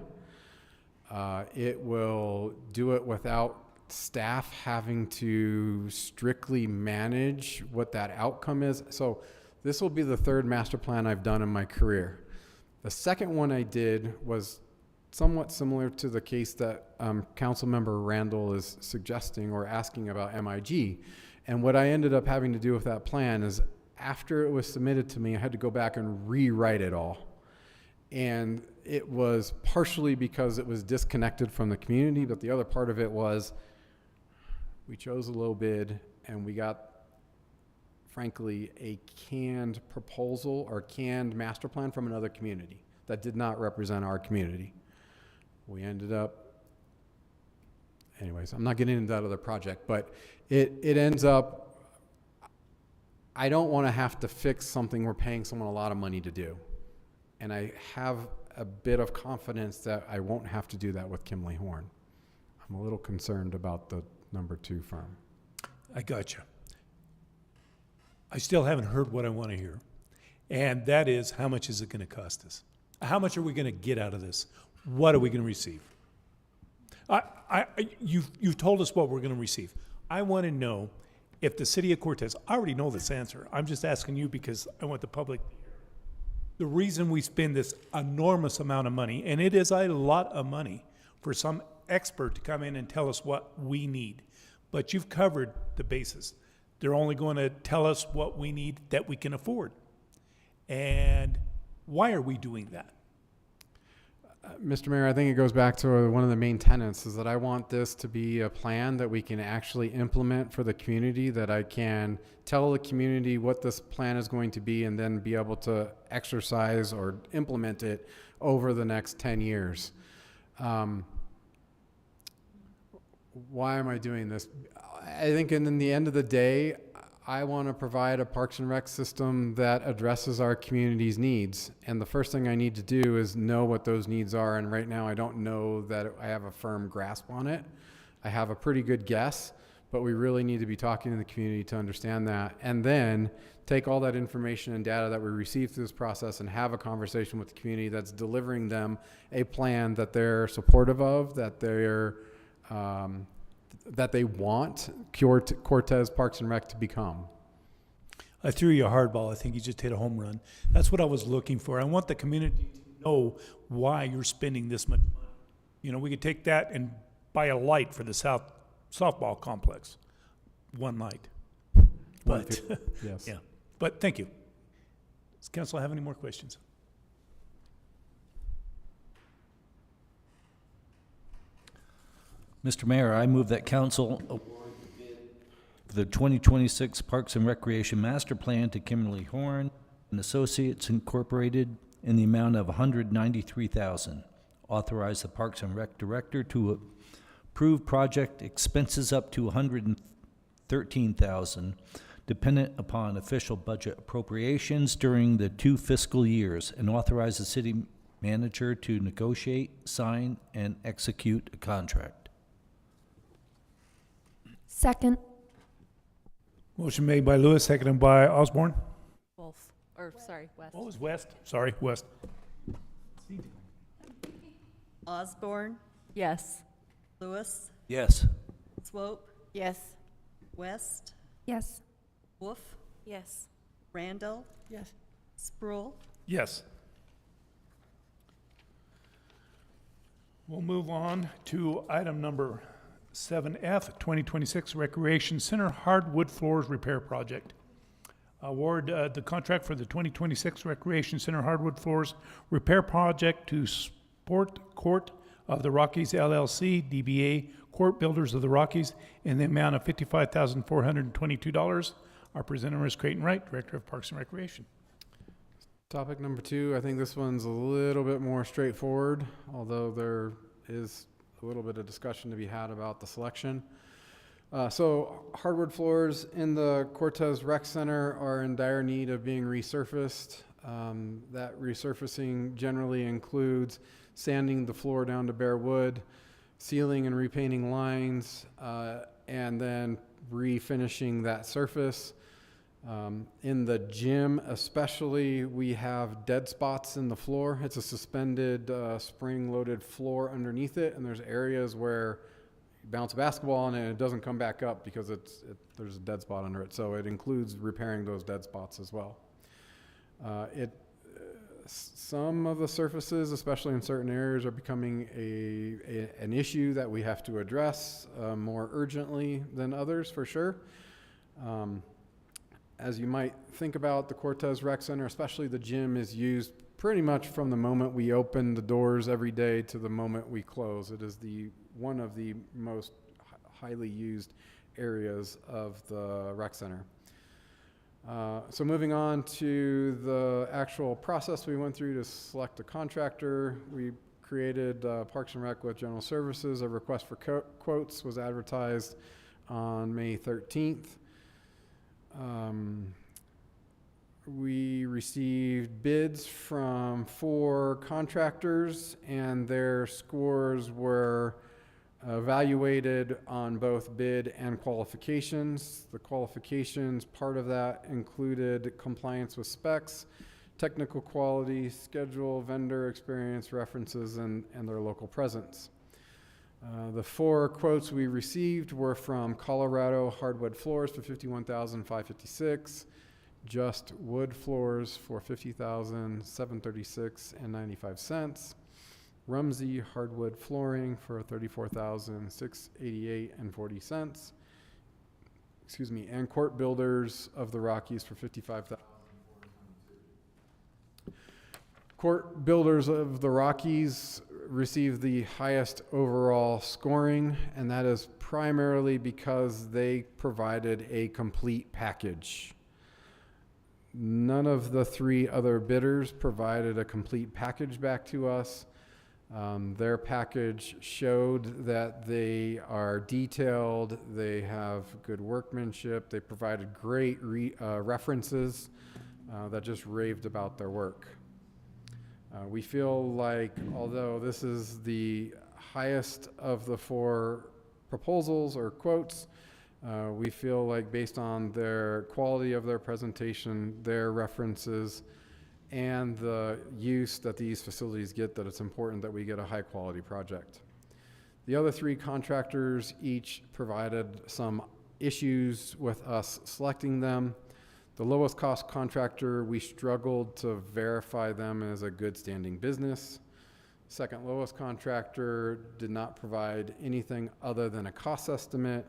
It will do it without staff having to strictly manage what that outcome is. So this will be the third master plan I've done in my career. The second one I did was somewhat similar to the case that Councilmember Randall is suggesting or asking about MIG. And what I ended up having to do with that plan is after it was submitted to me, I had to go back and rewrite it all. And it was partially because it was disconnected from the community, but the other part of it was we chose a low bid and we got, frankly, a canned proposal or canned master plan from another community that did not represent our community. We ended up, anyways, I'm not getting into that other project, but it ends up, I don't want to have to fix something we're paying someone a lot of money to do. And I have a bit of confidence that I won't have to do that with Kimley Horn. I'm a little concerned about the number 2 firm. I got you. I still haven't heard what I want to hear. And that is, how much is it going to cost us? How much are we going to get out of this? What are we going to receive? You've told us what we're going to receive. I want to know if the city of Cortez, I already know this answer. I'm just asking you because I want the public. The reason we spend this enormous amount of money, and it is a lot of money for some expert to come in and tell us what we need. But you've covered the bases. They're only going to tell us what we need that we can afford. And why are we doing that? Mr. Mayor, I think it goes back to one of the main tenets is that I want this to be a plan that we can actually implement for the community, that I can tell the community what this plan is going to be and then be able to exercise or implement it over the next 10 years. Why am I doing this? I think in the end of the day, I want to provide a Parks and Rec system that addresses our community's needs. And the first thing I need to do is know what those needs are. And right now I don't know that I have a firm grasp on it. I have a pretty good guess, but we really need to be talking to the community to understand that, and then take all that information and data that we receive through this process and have a conversation with the community that's delivering them a plan that they're supportive of, that they want Cortez Parks and Rec to become. I threw you a hardball. I think you just hit a home run. That's what I was looking for. I want the community to know why you're spending this much money. You know, we could take that and buy a light for the softball complex. One light. But, yes. Yeah. But thank you. Does council have any more questions? Mr. Mayor, I move that council award the 2026 Parks and Recreation Master Plan to Kimberly Horn and Associates Incorporated in the amount of $193,000. Authorize the Parks and Rec Director to approve project expenses up to $113,000, dependent upon official budget appropriations during the 2 fiscal years, and authorize the city manager to negotiate, sign, and execute a contract. Second. Motion made by Lewis, seconded by Osborne. Wolf, or sorry, West. What was West? Sorry, West. Osborne, Yes. Lewis, Yes. Swope, Yes. West, Yes. Wolf, Yes. Randall, Yes. Sproul. Yes. We'll move on to item number 7F, 2026 Recreation Center Hardwood Floors Repair Project. Award the contract for the 2026 Recreation Center Hardwood Floors Repair Project to Sport Court of the Rockies LLC, DBA Court Builders of the Rockies, in the amount of $55,422. Our presenter is Creighton Wright, Director of Parks and Recreation. Topic number 2, I think this one's a little bit more straightforward, although there is a little bit of discussion to be had about the selection. So hardwood floors in the Cortez Rec Center are in dire need of being resurfaced. That resurfacing generally includes sanding the floor down to bare wood, sealing and repainting lines, and then refinishing that surface. In the gym especially, we have dead spots in the floor. It's a suspended spring-loaded floor underneath it, and there's areas where you bounce a basketball on it and it doesn't come back up because there's a dead spot under it. So it includes repairing those dead spots as well. Some of the surfaces, especially in certain areas, are becoming an issue that we have to address more urgently than others, for sure. As you might think about, the Cortez Rec Center, especially the gym, is used pretty much from the moment we open the doors every day to the moment we close. It is one of the most highly used areas of the rec center. So moving on to the actual process we went through to select a contractor, we created Parks and Rec with General Services. A request for quotes was advertised on May 13th. We received bids from 4 contractors, and their scores were evaluated on both bid and qualifications. The qualifications, part of that included compliance with specs, technical quality, schedule, vendor experience, references, and their local presence. The 4 quotes we received were from Colorado Hardwood Floors for $51,556, Just Wood Floors for $50,736.95, Rumsey Hardwood Flooring for $34,688.40, and Court Builders of the Rockies for $55,000. Court Builders of the Rockies received the highest overall scoring, and that is primarily because they provided a complete package. None of the 3 other bidders provided a complete package back to us. Their package showed that they are detailed, they have good workmanship, they provided great references that just raved about their work. We feel like, although this is the highest of the 4 proposals or quotes, We feel like based on their quality of their presentation, their references, and the use that these facilities get, that it's important that we get a high-quality project. The other three contractors each provided some issues with us selecting them. The lowest cost contractor, we struggled to verify them as a good standing business. Second lowest contractor did not provide anything other than a cost estimate.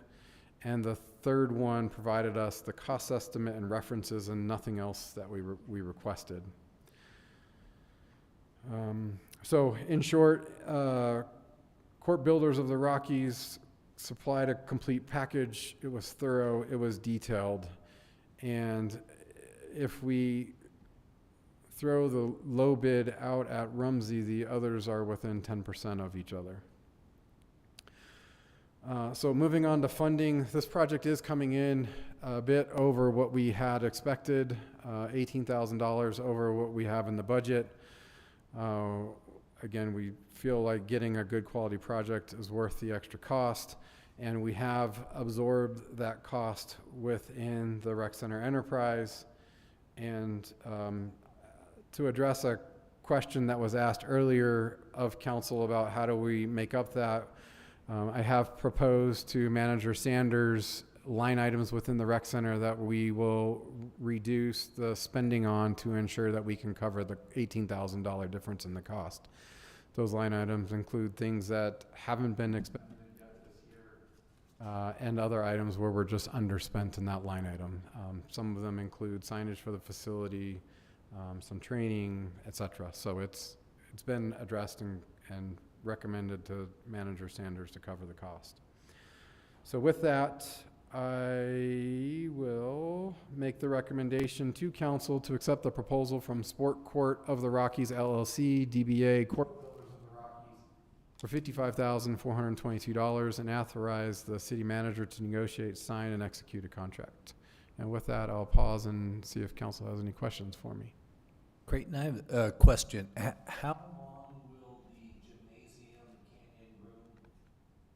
And the third one provided us the cost estimate and references and nothing else that we requested. So in short, Court Builders of the Rockies supplied a complete package. It was thorough, it was detailed. And if we throw the low bid out at Rumsey, the others are within 10% of each other. So moving on to funding, this project is coming in a bit over what we had expected, $18,000 over what we have in the budget. Again, we feel like getting a good quality project is worth the extra cost, and we have absorbed that cost within the rec center enterprise. And to address a question that was asked earlier of council about how do we make up that, I have proposed to Manager Sanders line items within the rec center that we will reduce the spending on to ensure that we can cover the $18,000 difference in the cost. Those line items include things that haven't been expended yet this year, and other items where we're just underspent in that line item. Some of them include signage for the facility, some training, etc. So it's been addressed and recommended to Manager Sanders to cover the cost. So with that, I will make the recommendation to council to accept the proposal from Sport Court of the Rockies LLC, DBA Court Builders of the Rockies, for $55,422 and authorize the city manager to negotiate, sign, and execute a contract. And with that, I'll pause and see if council has any questions for me. Creighton, I have a question. How long will the gymnasium, canyon room,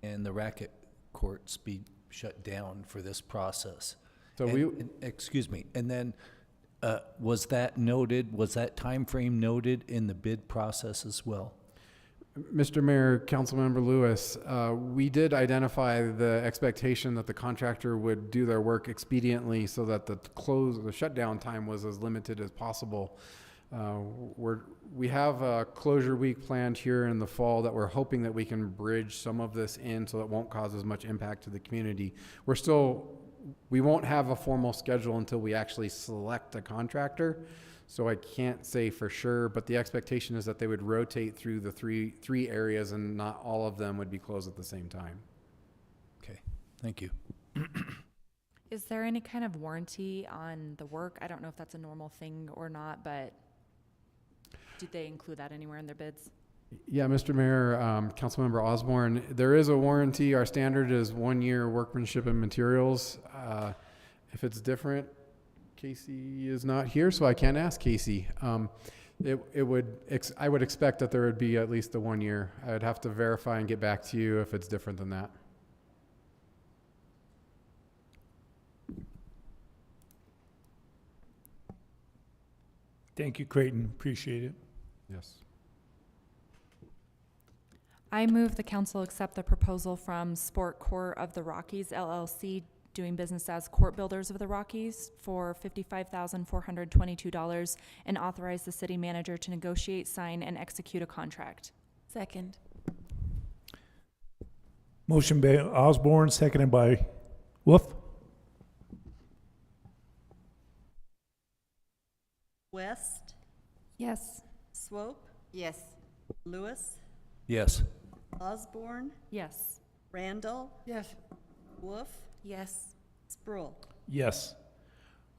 and the racket courts be shut down for this process? So excuse me, and then was that time frame noted in the bid process as well? Mr. Mayor, Councilmember Lewis, we did identify the expectation that the contractor would do their work expediently so that the shutdown time was as limited as possible. We have a closure week planned here in the fall that we're hoping that we can bridge some of this in so it won't cause as much impact to the community. We won't have a formal schedule until we actually select a contractor. So I can't say for sure, but the expectation is that they would rotate through the three areas and not all of them would be closed at the same time. Okay, thank you. Is there any kind of warranty on the work? I don't know if that's a normal thing or not, but did they include that anywhere in their bids? Yeah, Mr. Mayor, Councilmember Osborne, there is a warranty. Our standard is 1 year workmanship and materials. If it's different, Casey is not here, so I can't ask Casey. I would expect that there would be at least the 1 year. I would have to verify and get back to you if it's different than that. Thank you, Creighton. Appreciate it. Yes. I move the council accept the proposal from Sport Court of the Rockies LLC, doing business as Court Builders of the Rockies, for $55,422 and authorize the city manager to negotiate, sign, and execute a contract. Second. Motion by Osborne, seconded by Wolf. West, Yes. Swope, Yes. Lewis, Yes. Osborne, Yes. Randall, Yes. Wolf, Yes. Sproul. Yes.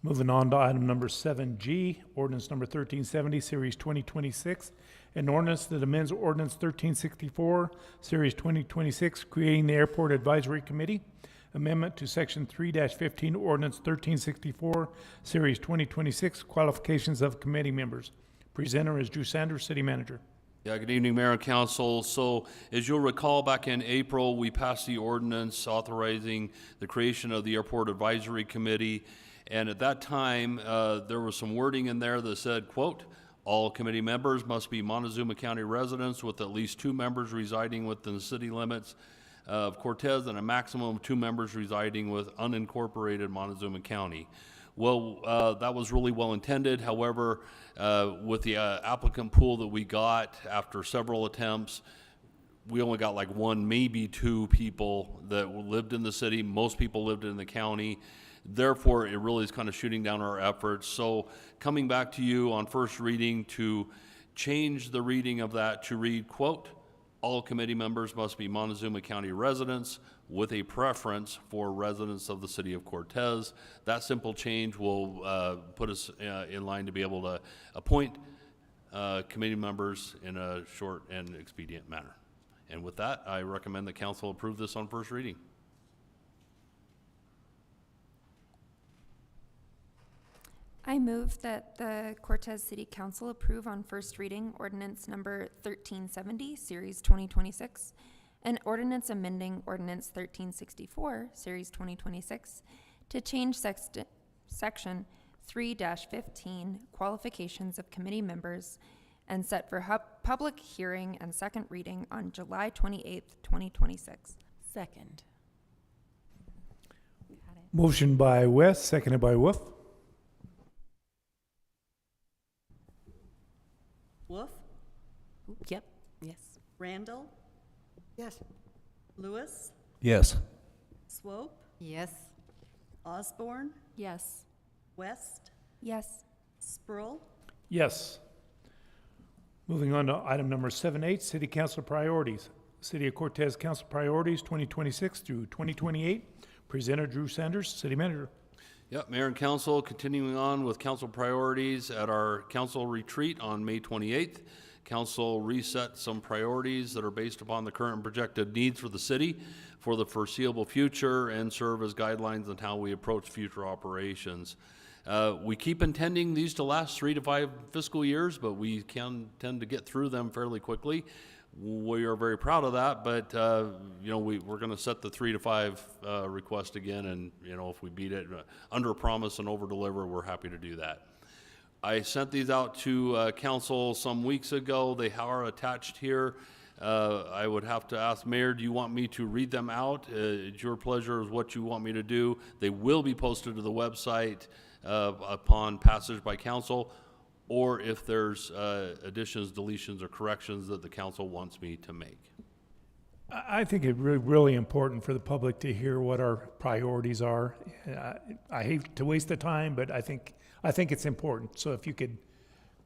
Moving on to item number 7G, ordinance number 1370, series 2026, an ordinance that amends ordinance 1364, series 2026, creating the Airport Advisory Committee, amendment to section 3-15, ordinance 1364, series 2026, qualifications of committee members. Presenter is Drew Sanders, city manager. Yeah, good evening, Mayor and Council. So as you'll recall, back in April, we passed the ordinance authorizing the creation of the Airport Advisory Committee. And at that time, there was some wording in there that said, quote, all committee members must be Montezuma County residents with at least 2 members residing within the city limits of Cortez and a maximum of 2 members residing with unincorporated Montezuma County. Well, that was really well intended. However, with the applicant pool that we got after several attempts, we only got like 1, maybe 2 people that lived in the city. Most people lived in the county. Therefore, it really is kind of shooting down our efforts. So coming back to you on first reading to change the reading of that to read, quote, all committee members must be Montezuma County residents with a preference for residents of the city of Cortez. That simple change will put us in line to be able to appoint committee members in a short and expedient manner. And with that, I recommend the council approve this on first reading. I move that the Cortez City Council approve on first reading ordinance number 1370, Series 2026, and ordinance amending ordinance 1364, Series 2026, to change section 3-15, qualifications of committee members, and set for public hearing and second reading on July 28th, 2026. Second. Motion by West, seconded by Wolf. Wolf, Yep, yes. Randall, Yes. Lewis, Yes. Swope, Yes. Osborne, Yes. West, Yes. Sproul, Yes. Moving on to item number 7.8, City Council Priorities. City of Cortez Council Priorities 2026 through 2028. Presenter Drew Sanders, City Manager. Yep, Mayor and Council, continuing on with council priorities at our council retreat on May 28th. Council reset some priorities that are based upon the current projected needs for the city for the foreseeable future and serve as guidelines on how we approach future operations. We keep intending these to last 3 to 5 fiscal years, but we can tend to get through them fairly quickly. We are very proud of that, but you know, we're going to set the 3 to 5 request again, and you know, if we beat it, under promise and over deliver, we're happy to do that. I sent these out to council some weeks ago. They are attached here. I would have to ask Mayor, do you want me to read them out? It's your pleasure is what you want me to do. They will be posted to the website upon passage by council, or if there's additions, deletions, or corrections that the council wants me to make. I think it's really important for the public to hear what our priorities are. I hate to waste the time, but I think it's important. So if you could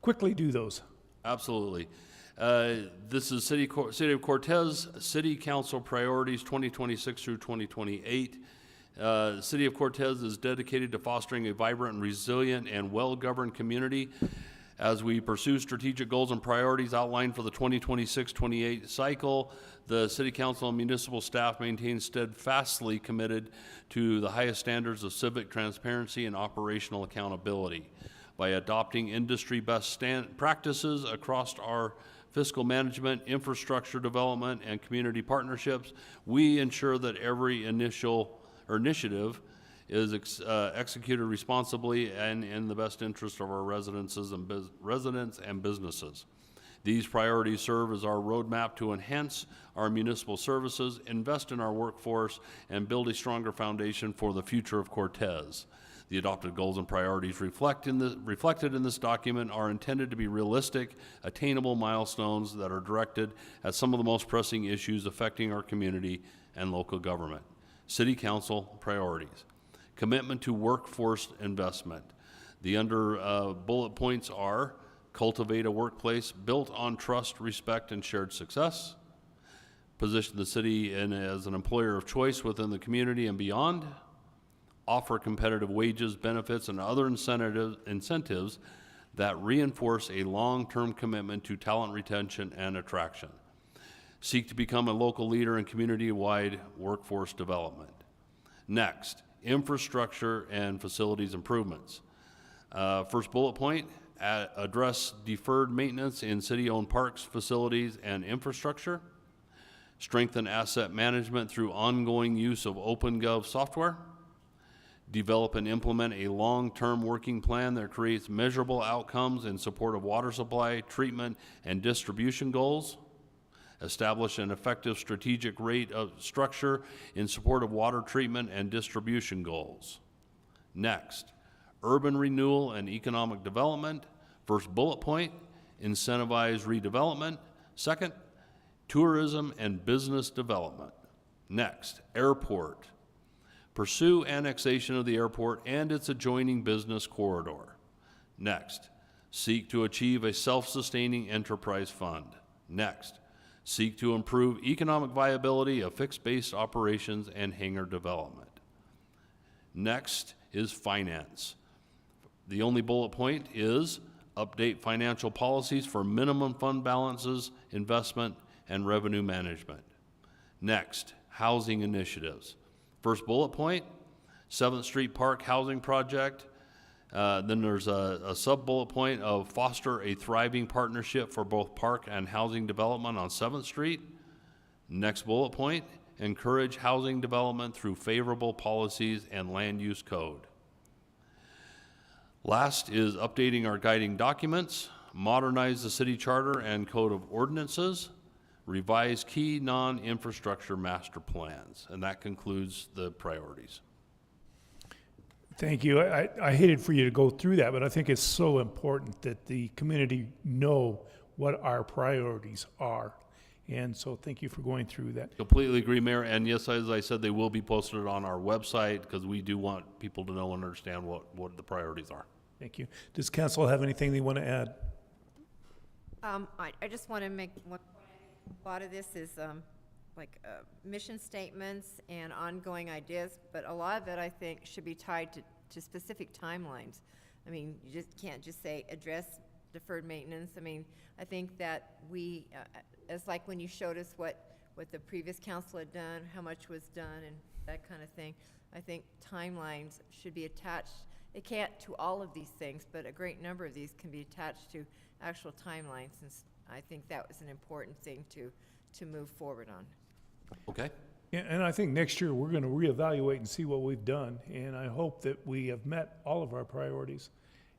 quickly do those. Absolutely. This is City of Cortez City Council Priorities 2026 through 2028. The City of Cortez is dedicated to fostering a vibrant and resilient and well-governed community. As we pursue strategic goals and priorities outlined for the 2026-28 cycle, the City Council and municipal staff maintain steadfastly committed to the highest standards of civic transparency and operational accountability. By adopting industry best practices across our fiscal management, infrastructure development, and community partnerships, we ensure that every initiative is executed responsibly and in the best interest of our residents and businesses. These priorities serve as our roadmap to enhance our municipal services, invest in our workforce, and build a stronger foundation for the future of Cortez. The adopted goals and priorities reflected in this document are intended to be realistic, attainable milestones that are directed at some of the most pressing issues affecting our community and local government. City Council priorities. Commitment to workforce investment. The under bullet points are: cultivate a workplace built on trust, respect, and shared success. Position the city as an employer of choice within the community and beyond. Offer competitive wages, benefits, and other incentives that reinforce a long-term commitment to talent retention and attraction. Seek to become a local leader in community-wide workforce development. Next, infrastructure and facilities improvements. First bullet point, address deferred maintenance in city-owned parks, facilities, and infrastructure, strengthen asset management through ongoing use of OpenGov software, develop and implement a long-term working plan that creates measurable outcomes in support of water supply, treatment, and distribution goals, establish an effective strategic rate of structure in support of water treatment and distribution goals. Next, urban renewal and economic development. First bullet point, incentivize redevelopment. Second, tourism and business development. Next, airport. Pursue annexation of the airport and its adjoining business corridor. Next, seek to achieve a self-sustaining enterprise fund. Next, seek to improve economic viability of fixed-base operations and hangar development. Next is finance. The only bullet point is update financial policies for minimum fund balances, investment, and revenue management. Next, housing initiatives. First bullet point, 7th Street Park Housing Project. Then there's a sub-bullet point of foster a thriving partnership for both park and housing development on 7th Street. Next bullet point, encourage housing development through favorable policies and land use code. Last is updating our guiding documents, modernize the city charter and code of ordinances, revise key non-infrastructure master plans, and that concludes the priorities. Thank you. I hated for you to go through that, but I think it's so important that the community know what our priorities are. And so thank you for going through that. Completely agree, Mayor. And yes, as I said, they will be posted on our website because we do want people to know and understand what the priorities are. Thank you. Does council have anything they want to add? I just want to make one point. A lot of this is mission statements and ongoing ideas, but a lot of it I think should be tied to specific timelines. I mean, you just can't just say address deferred maintenance. I mean, I think that we, it's like when you showed us what the previous council had done, how much was done, and that kind of thing. I think timelines should be attached. It can't to all of these things, but a great number of these can be attached to actual timelines, and I think that was an important thing to move forward on. Okay. Yeah, and I think next year we're going to reevaluate and see what we've done, and I hope that we have met all of our priorities.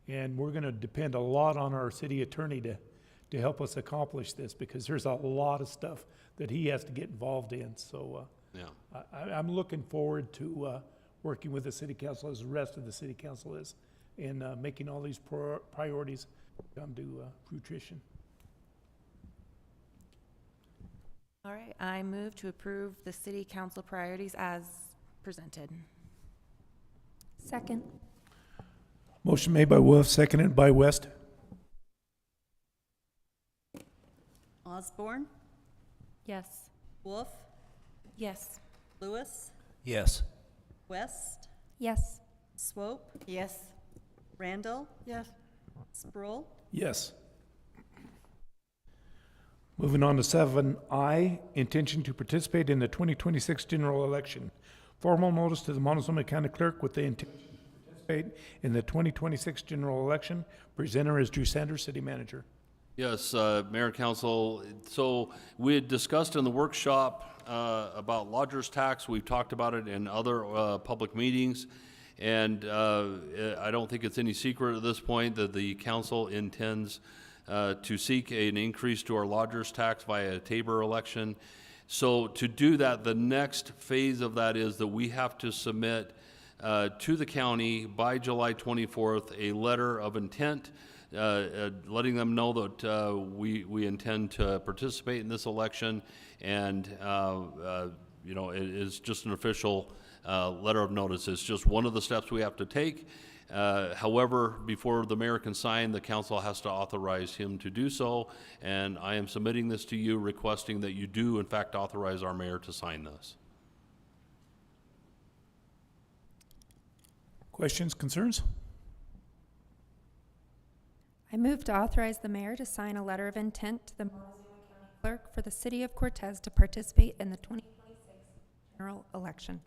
And we're going to depend a lot on our city attorney to help us accomplish this, because there's a lot of stuff that he has to get involved in. So yeah, I'm looking forward to working with the city council, as the rest of the city council is, in making all these priorities come to fruition. All right, I move to approve the city council priorities as presented. Second. Motion made by Wolf, seconded by West. Osborne, Yes. Wolf, Yes. Lewis, Yes. West, Yes. Swope, Yes. Randall, Yes. Sproul, Yes. Moving on to 7I, intention to participate in the 2026 general election. Formal notice to the Montezuma County Clerk with the intention to participate in the 2026 general election. Presenter is Drew Sanders, City Manager. Yes, Mayor and Council. So we had discussed in the workshop about lodger's tax. We've talked about it in other public meetings. And I don't think it's any secret at this point that the council intends to seek an increase to our lodger's tax via a Tabor election. So to do that, the next phase of that is that we have to submit to the county by July 24th a letter of intent, letting them know that we intend to participate in this election, and you know, it is just an official letter of notice. It's just one of the steps we have to take. However, before the mayor can sign, the council has to authorize him to do so, and I am submitting this to you requesting that you do in fact authorize our mayor to sign this. Questions, concerns? I move to authorize the mayor to sign a letter of intent to the Montezuma County Clerk for the city of Cortez to participate in the 2026 general election.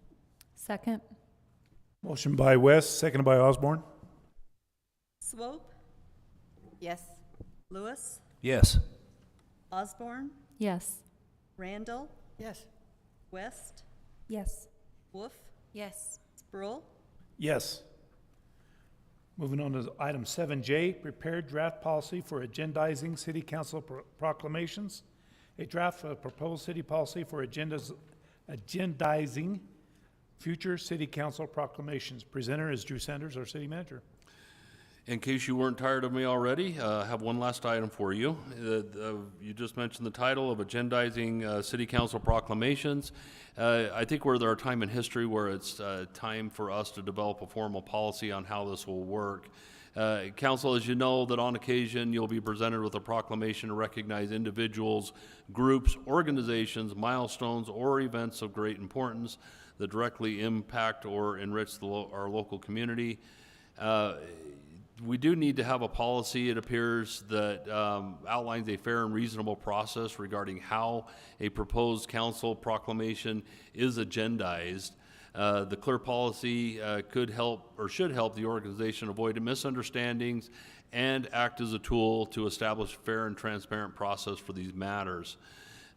Second. Motion by West, seconded by Osborne. Swope, Yes. Lewis, Yes. Osborne, Yes. Randall, Yes. West, Yes. Wolf, Yes. Sproul, Yes. Moving on to item 7J, prepared draft policy for agendizing city council proclamations. A draft of proposed city policy for agendizing future city council proclamations. Presenter is Drew Sanders, our city manager. In case you weren't tired of me already, I have one last item for you. You just mentioned the title of agendizing city council proclamations. I think we're at our time in history where it's time for us to develop a formal policy on how this will work. Council, as you know, that on occasion you'll be presented with a proclamation to recognize individuals, groups, organizations, milestones, or events of great importance that directly impact or enrich our local community. We do need to have a policy, it appears, that outlines a fair and reasonable process regarding how a proposed council proclamation is agendized. The clear policy could help or should help the organization avoid misunderstandings and act as a tool to establish a fair and transparent process for these matters.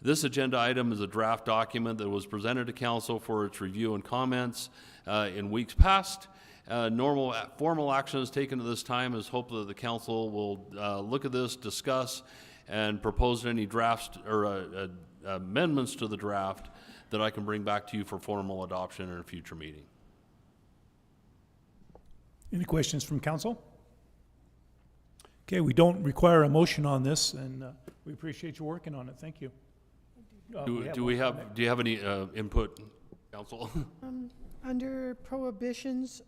This agenda item is a draft document that was presented to council for its review and comments in weeks past. Formal actions taken at this time is hope that the council will look at this, discuss, and propose any drafts or amendments to the draft that I can bring back to you for formal adoption in a future meeting. Any questions from council? Okay, we don't require a motion on this, and we appreciate you working on it. Thank you. Do you have any input, council? Under prohibitions,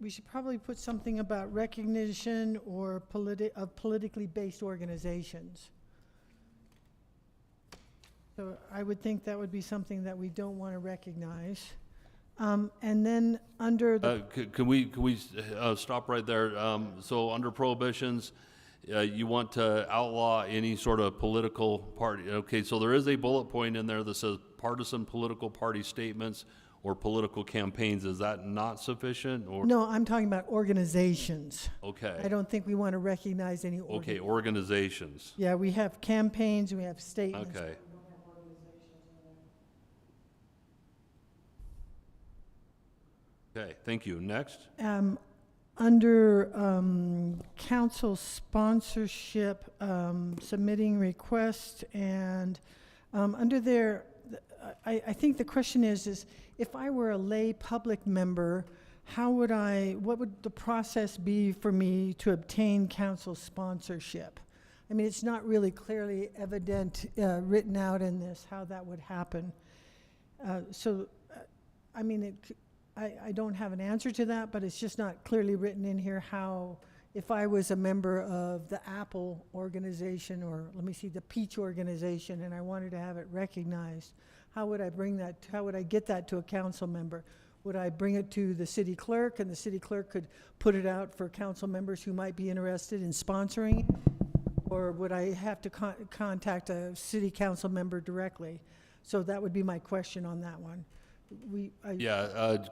we should probably put something about recognition or of politically based organizations. So I would think that would be something that we don't want to recognize. And then under the. Can we stop right there? So under prohibitions, you want to outlaw any sort of political party. Okay, so there is a bullet point in there that says partisan political party statements or political campaigns. Is that not sufficient? Or No, I'm talking about organizations. okay, I don't think we want to recognize any. okay, organizations. Yeah, we have campaigns, we have statements. Okay. Okay, thank you. Next. Under council sponsorship, submitting requests, and under there, I think the question is if I were a lay public member, what would the process be for me to obtain council sponsorship? I mean, it's not really clearly evident, written out in this, how that would happen. I mean, I don't have an answer to that, but it's just not clearly written in here how, if I was a member of the Apple organization, or let me see, the Peach organization, and I wanted to have it recognized, how would I get that to a council member? Would I bring it to the city clerk, and the city clerk could put it out for council members who might be interested in sponsoring it? Or would I have to contact a city council member directly? So that would be my question on that one.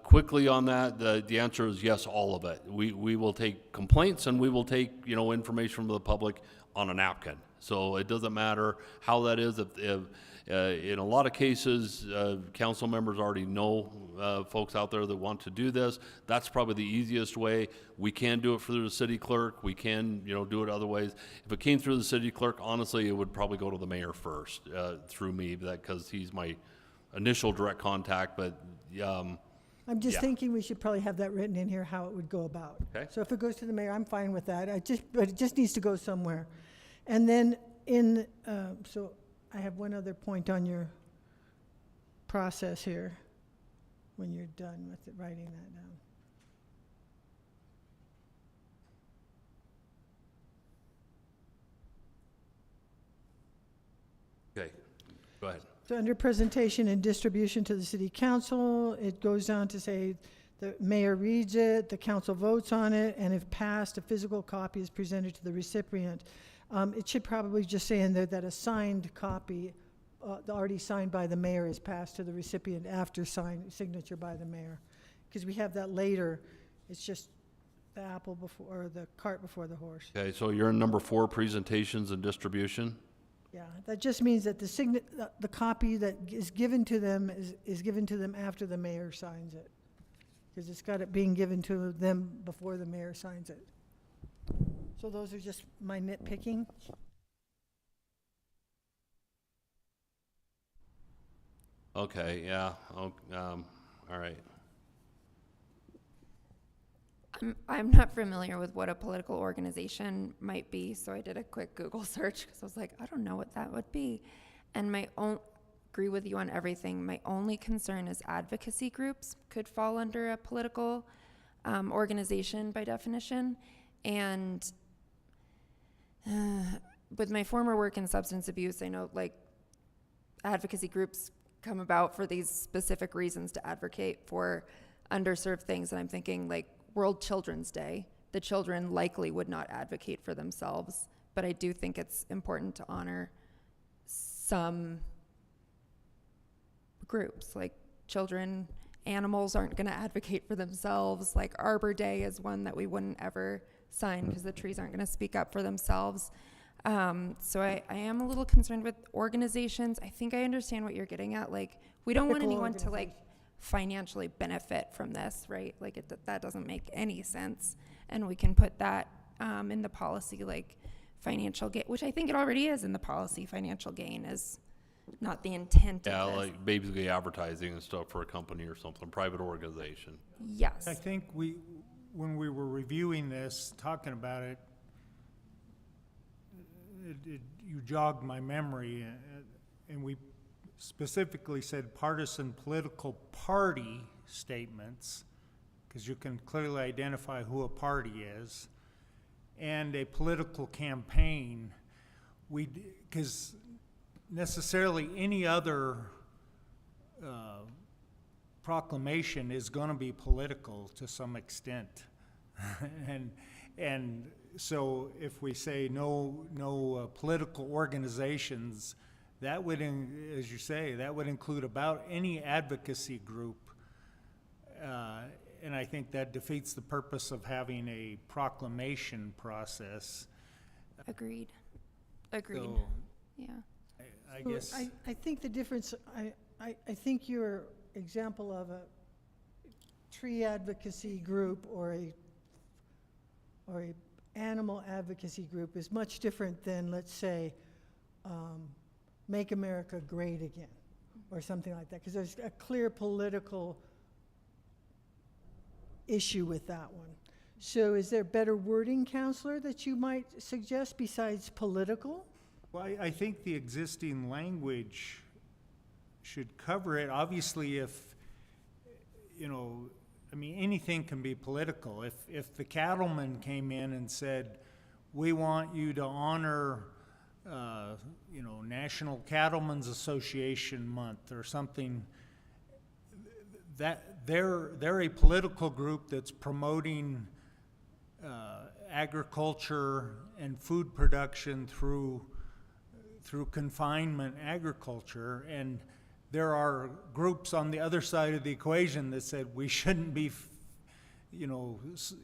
Quickly on that, the answer is yes, all of it. We will take complaints, and we will take, information from the public on a napkin. So it doesn't matter how that is. If in a lot of cases, council members already know folks out there that want to do this. That's probably the easiest way. We can do it through the city clerk. We can, do it other ways. If it came through the city clerk, honestly, it would probably go to the mayor first through me, because he's my initial direct contact. But I'm just thinking we should probably have that written in here, how it would go about. Okay. So if it goes to the mayor, I'm fine with that. But it just needs to go somewhere. And then so I have one other point on your process here, when you're done with it, writing that down. Okay, go ahead. So under presentation and distribution to the city council, it goes down to say the mayor reads it, the council votes on it, and if passed, a physical copy is presented to the recipient. It should probably just say in there that a signed copy, already signed by the mayor, is passed to the recipient after signature by the mayor. Because we have that later, it's just the apple before, or the cart before the horse. Okay, so you're in number 4, presentations and distribution. Yeah, that just means that the copy that is given to them is given to them after the mayor signs it. Because it's got it being given to them before the mayor signs it. So those are just my nitpicking. Okay, yeah, all right. I'm not familiar with what a political organization might be, so I did a quick Google search because I was like, I don't know what that would be. And agree with you on everything. My only concern is advocacy groups could fall under a political organization by definition. And with my former work in substance abuse, I know like advocacy groups come about for these specific reasons to advocate for underserved things. And I'm thinking like World Children's Day, the children likely would not advocate for themselves, but I do think it's important to honor some groups, like children, animals aren't going to advocate for themselves. Like Arbor Day is one that we wouldn't ever sign because the trees aren't going to speak up for themselves. So I am a little concerned with organizations. I think I understand what you're getting at. Like, we don't want Political anyone to like financially benefit from this, right? Like that doesn't make any sense. And we can put that in the policy, like financial gain, which I think it already is in the policy. Financial gain is not the intent Yeah, of this. like basically advertising and stuff for a company or something, private organization. Yes. I think when we were reviewing this, talking about it, you jogged my memory, and we specifically said partisan political party statements, because you can clearly identify who a party is, and a political campaign. Because necessarily any other proclamation is going to be political to some extent. and so if we say no political organizations, that would, as you say, that would include about any advocacy group. And I think that defeats the purpose of having a proclamation process. Agreed. So, yeah. I guess. I think the difference, I think your example of a tree advocacy group or a animal advocacy group is much different than, let's say, Make America Great Again, or something like that, because there's a clear political issue with that one. So is there better wording, Counselor, that you might suggest besides political? Well, I think the existing language should cover it. Obviously, if, anything can be political. If the cattlemen came in and said, we want you to honor National Cattlemen's Association Month or something, that they're a political group that's promoting agriculture and food production through confinement agriculture, and there are groups on the other side of the equation that said we shouldn't be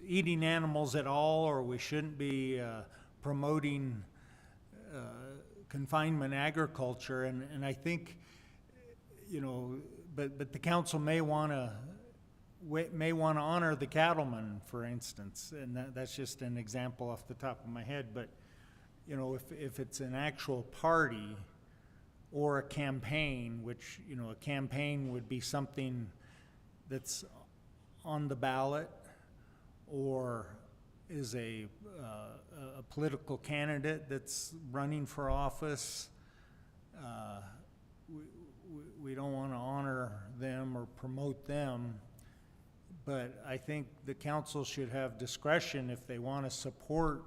eating animals at all, or we shouldn't be promoting confinement agriculture, and I think, but the council may want to honor the cattlemen, for instance, and that's just an example off the top of my head. But if it's an actual party or a campaign, which a campaign would be something that's on the ballot or is a political candidate that's running for office, we don't want to honor them or promote them. But I think the council should have discretion if they want to support,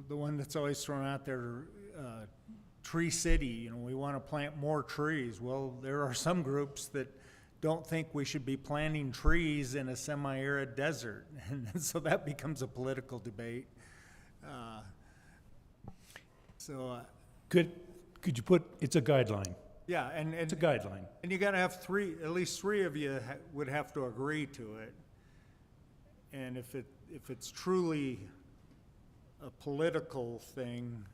the one that's always thrown out there, Tree City, we want to plant more trees. Well, there are some groups that don't think we should be planting trees in a semi-arid desert, and so that becomes a political debate. Could you put, it's a guideline? Yeah, and It's a guideline. And you gotta have at least three of you would have to agree to it. And if it's truly a political thing,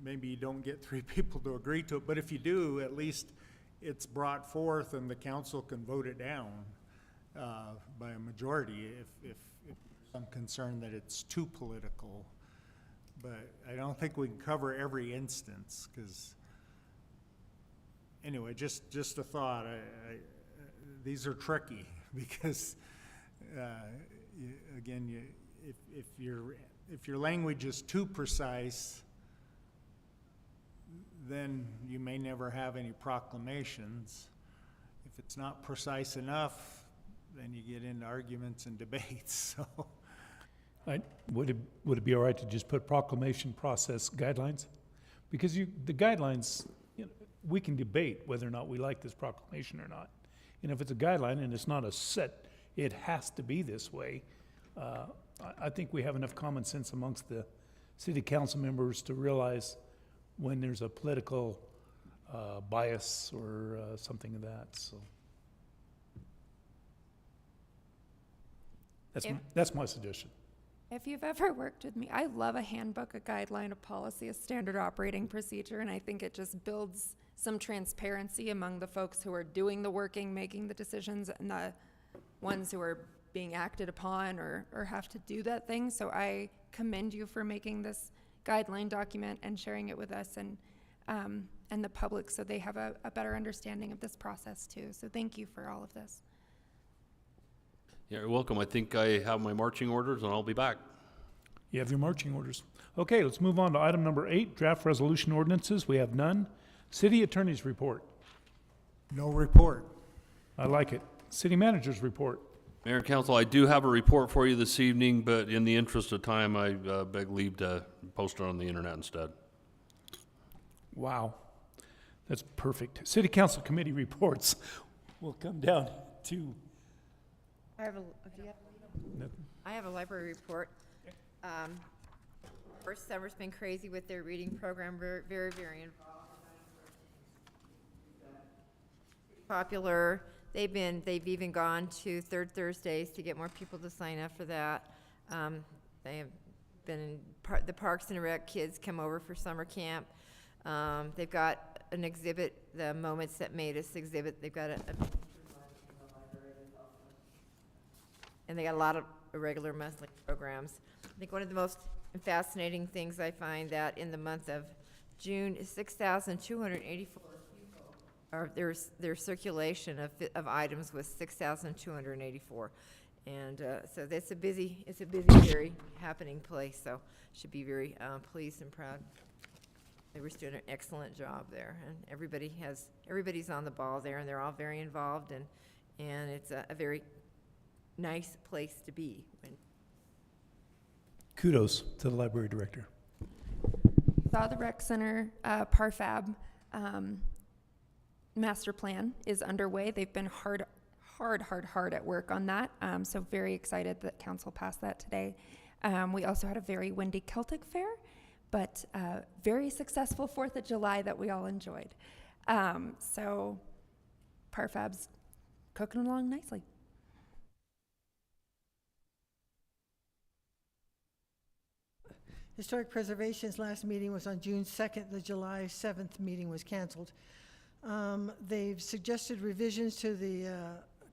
maybe you don't get three people to agree to it, but if you do, at least it's brought forth and the council can vote it down by a majority if I'm concerned that it's too political. But I don't think we can cover every instance, because anyway, just a thought. These are tricky because again, if your language is too precise, then you may never have any proclamations. If it's not precise enough, then you get into arguments and debates. So, Would it be all right to just put proclamation process guidelines? Because the guidelines, we can debate whether or not we like this proclamation or not. And if it's a guideline and it's not a set, it has to be this way, I think we have enough common sense amongst the city council members to realize when there's a political bias or something of that, so. That's my suggestion. If you've ever worked with me, I love a handbook, a guideline, a policy, a standard operating procedure, and I think it just builds some transparency among the folks who are doing the working, making the decisions, and the ones who are being acted upon or have to do that thing. So I commend you for making this guideline document and sharing it with us and the public so they have a better understanding of this process too. So thank you for all of this. Yeah, you're welcome. I think I have my marching orders and I'll be back. You have your marching orders. Okay, let's move on to item number 8, draft resolution ordinances. We have none. City attorney's report. no report. I like it. City manager's report. Mayor and council, I do have a report for you this evening, but in the interest of time, I beg leave to post it on the internet instead. Wow, that's perfect. City council committee reports. We'll come down to. I have a library report. First summer's been crazy with their reading program, very, very involved. Popular. They've even gone to Third Thursdays to get more people to sign up for that. They have been in the Parks and Rec kids come over for summer camp. They've got an exhibit, the Moments That Made Us exhibit. They've got and they got a lot of regular monthly programs. I think one of the most fascinating things I find that in the month of June, 6,284 people, or their circulation of items was 6,284. And so that's a busy, very happening place, so should be very pleased and proud. They were doing an excellent job there, and everybody's on the ball there, and they're all very involved, and it's a very nice place to be. Kudos to the library director. Saw the rec center Parfab master plan is underway. They've been hard at work on that. So very excited that council passed that today. We also had a very windy Celtic fair, but very successful 4th of July that we all enjoyed. So Parfab's cooking along nicely. Historic Preservation's last meeting was on June 2nd. The July 7th meeting was canceled. They've suggested revisions to the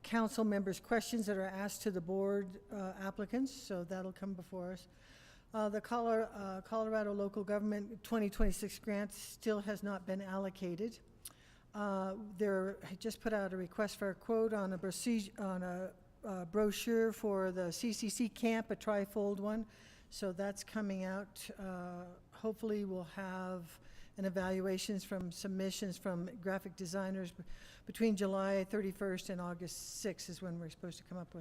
council members' questions that are asked to the board applicants, so that'll come before us. The Colorado Local Government 2026 grant still has not been allocated. They're just put out a request for a quote on a brochure for the CCC camp, a trifold one. So that's coming out. Hopefully we'll have an evaluations from submissions from graphic designers between July 31st and August 6th is when they're supposed to come up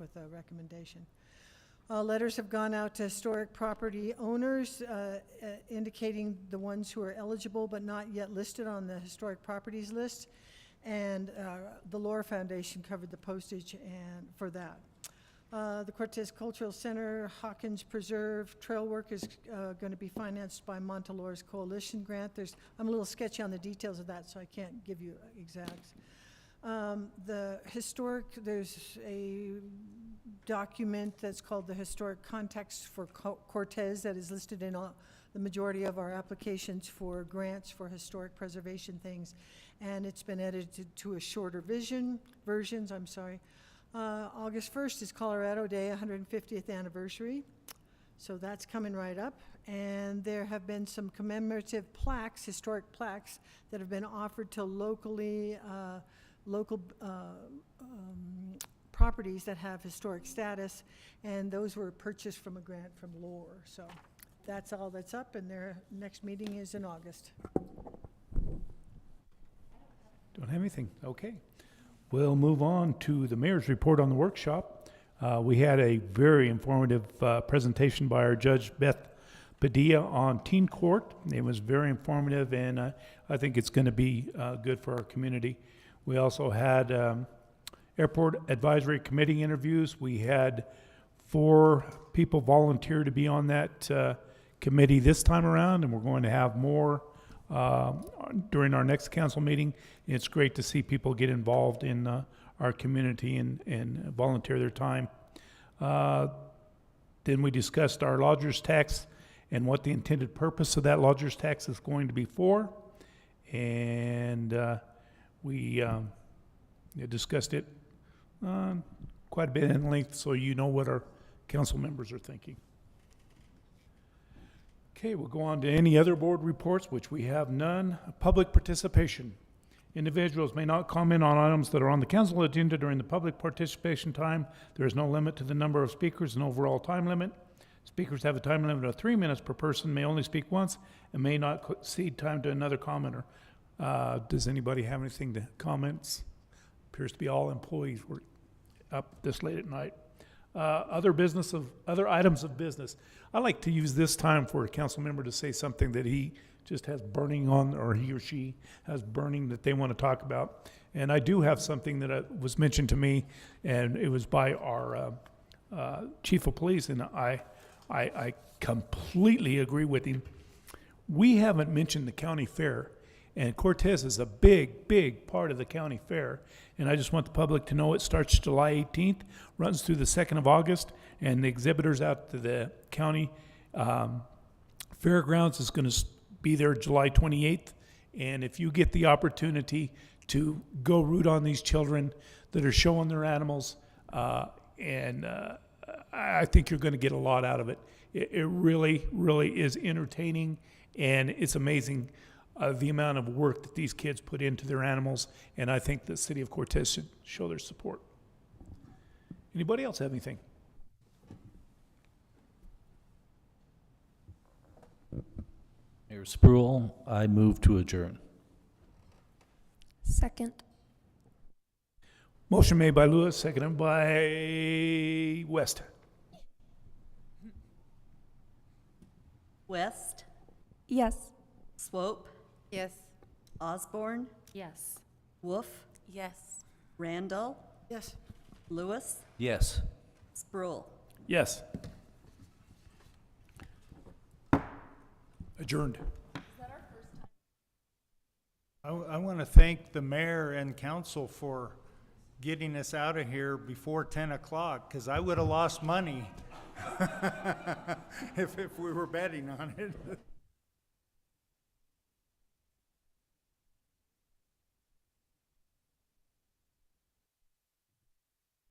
with a recommendation. Letters have gone out to historic property owners indicating the ones who are eligible but not yet listed on the historic properties list. And the Lohr Foundation covered the postage and for that. The Cortez Cultural Center, Hawkins Preserve, trail work is going to be financed by Montelor's Coalition Grant. I'm a little sketchy on the details of that, so I can't give you exacts. The historic, there's a document that's called the Historic Context for Cortez that is listed in the majority of our applications for grants for historic preservation things, and it's been edited to a shorter versions. August 1st is Colorado Day, 150th anniversary, so that's coming right up. And there have been some commemorative plaques, historic plaques, that have been offered to local properties that have historic status, and those were purchased from a grant from LORE. So that's all that's up, and their next meeting is in August. Don't have anything. Okay. We'll move on to the mayor's report on the workshop. We had a very informative presentation by our judge, Beth Padilla, on teen court. It was very informative, and I think it's going to be good for our community. We also had airport advisory committee interviews. We had 4 people volunteer to be on that committee this time around, and we're going to have more during our next council meeting. It's great to see people get involved in our community and volunteer their time. Then we discussed our lodger's tax and what the intended purpose of that lodger's tax is going to be for. And we discussed it quite a bit in length, so you know what our council members are thinking. Okay, we'll go on to any other board reports, which we have none. Public participation. Individuals may not comment on items that are on the council agenda during the public participation time. There is no limit to the number of speakers and overall time limit. Speakers have a time limit of 3 minutes per person, may only speak once, and may not cede time to another commenter. Does anybody have anything to comment? Appears to be all employees were up this late at night. Other items of business. I like to use this time for a council member to say something that he just has burning on, or he or she has burning that they want to talk about. And I do have something that was mentioned to me, and it was by our chief of police, and I completely agree with him. We haven't mentioned the county fair, and Cortez is a big, big part of the county fair. And I just want the public to know it starts July 18th, runs through the 2nd of August, and the exhibitors out to the county fairgrounds is going to be there July 28th. And if you get the opportunity to go root on these children that are showing their animals, I think you're going to get a lot out of it. It really, really is entertaining, and it's amazing the amount of work that these kids put into their animals, and I think the city of Cortez should show their support. Anybody else have anything? Mayor Spruill, I move to adjourn. Second. Motion made by Lewis, seconded by West. West, Yes. Swope, Yes. Osborne, Yes. Wolf, Yes. Randall, Yes. Lewis, Yes. Sproul. Yes. Adjourned. I want to thank the mayor and council for getting us out of here before 10 o'clock, because I would have lost money if we were betting on it.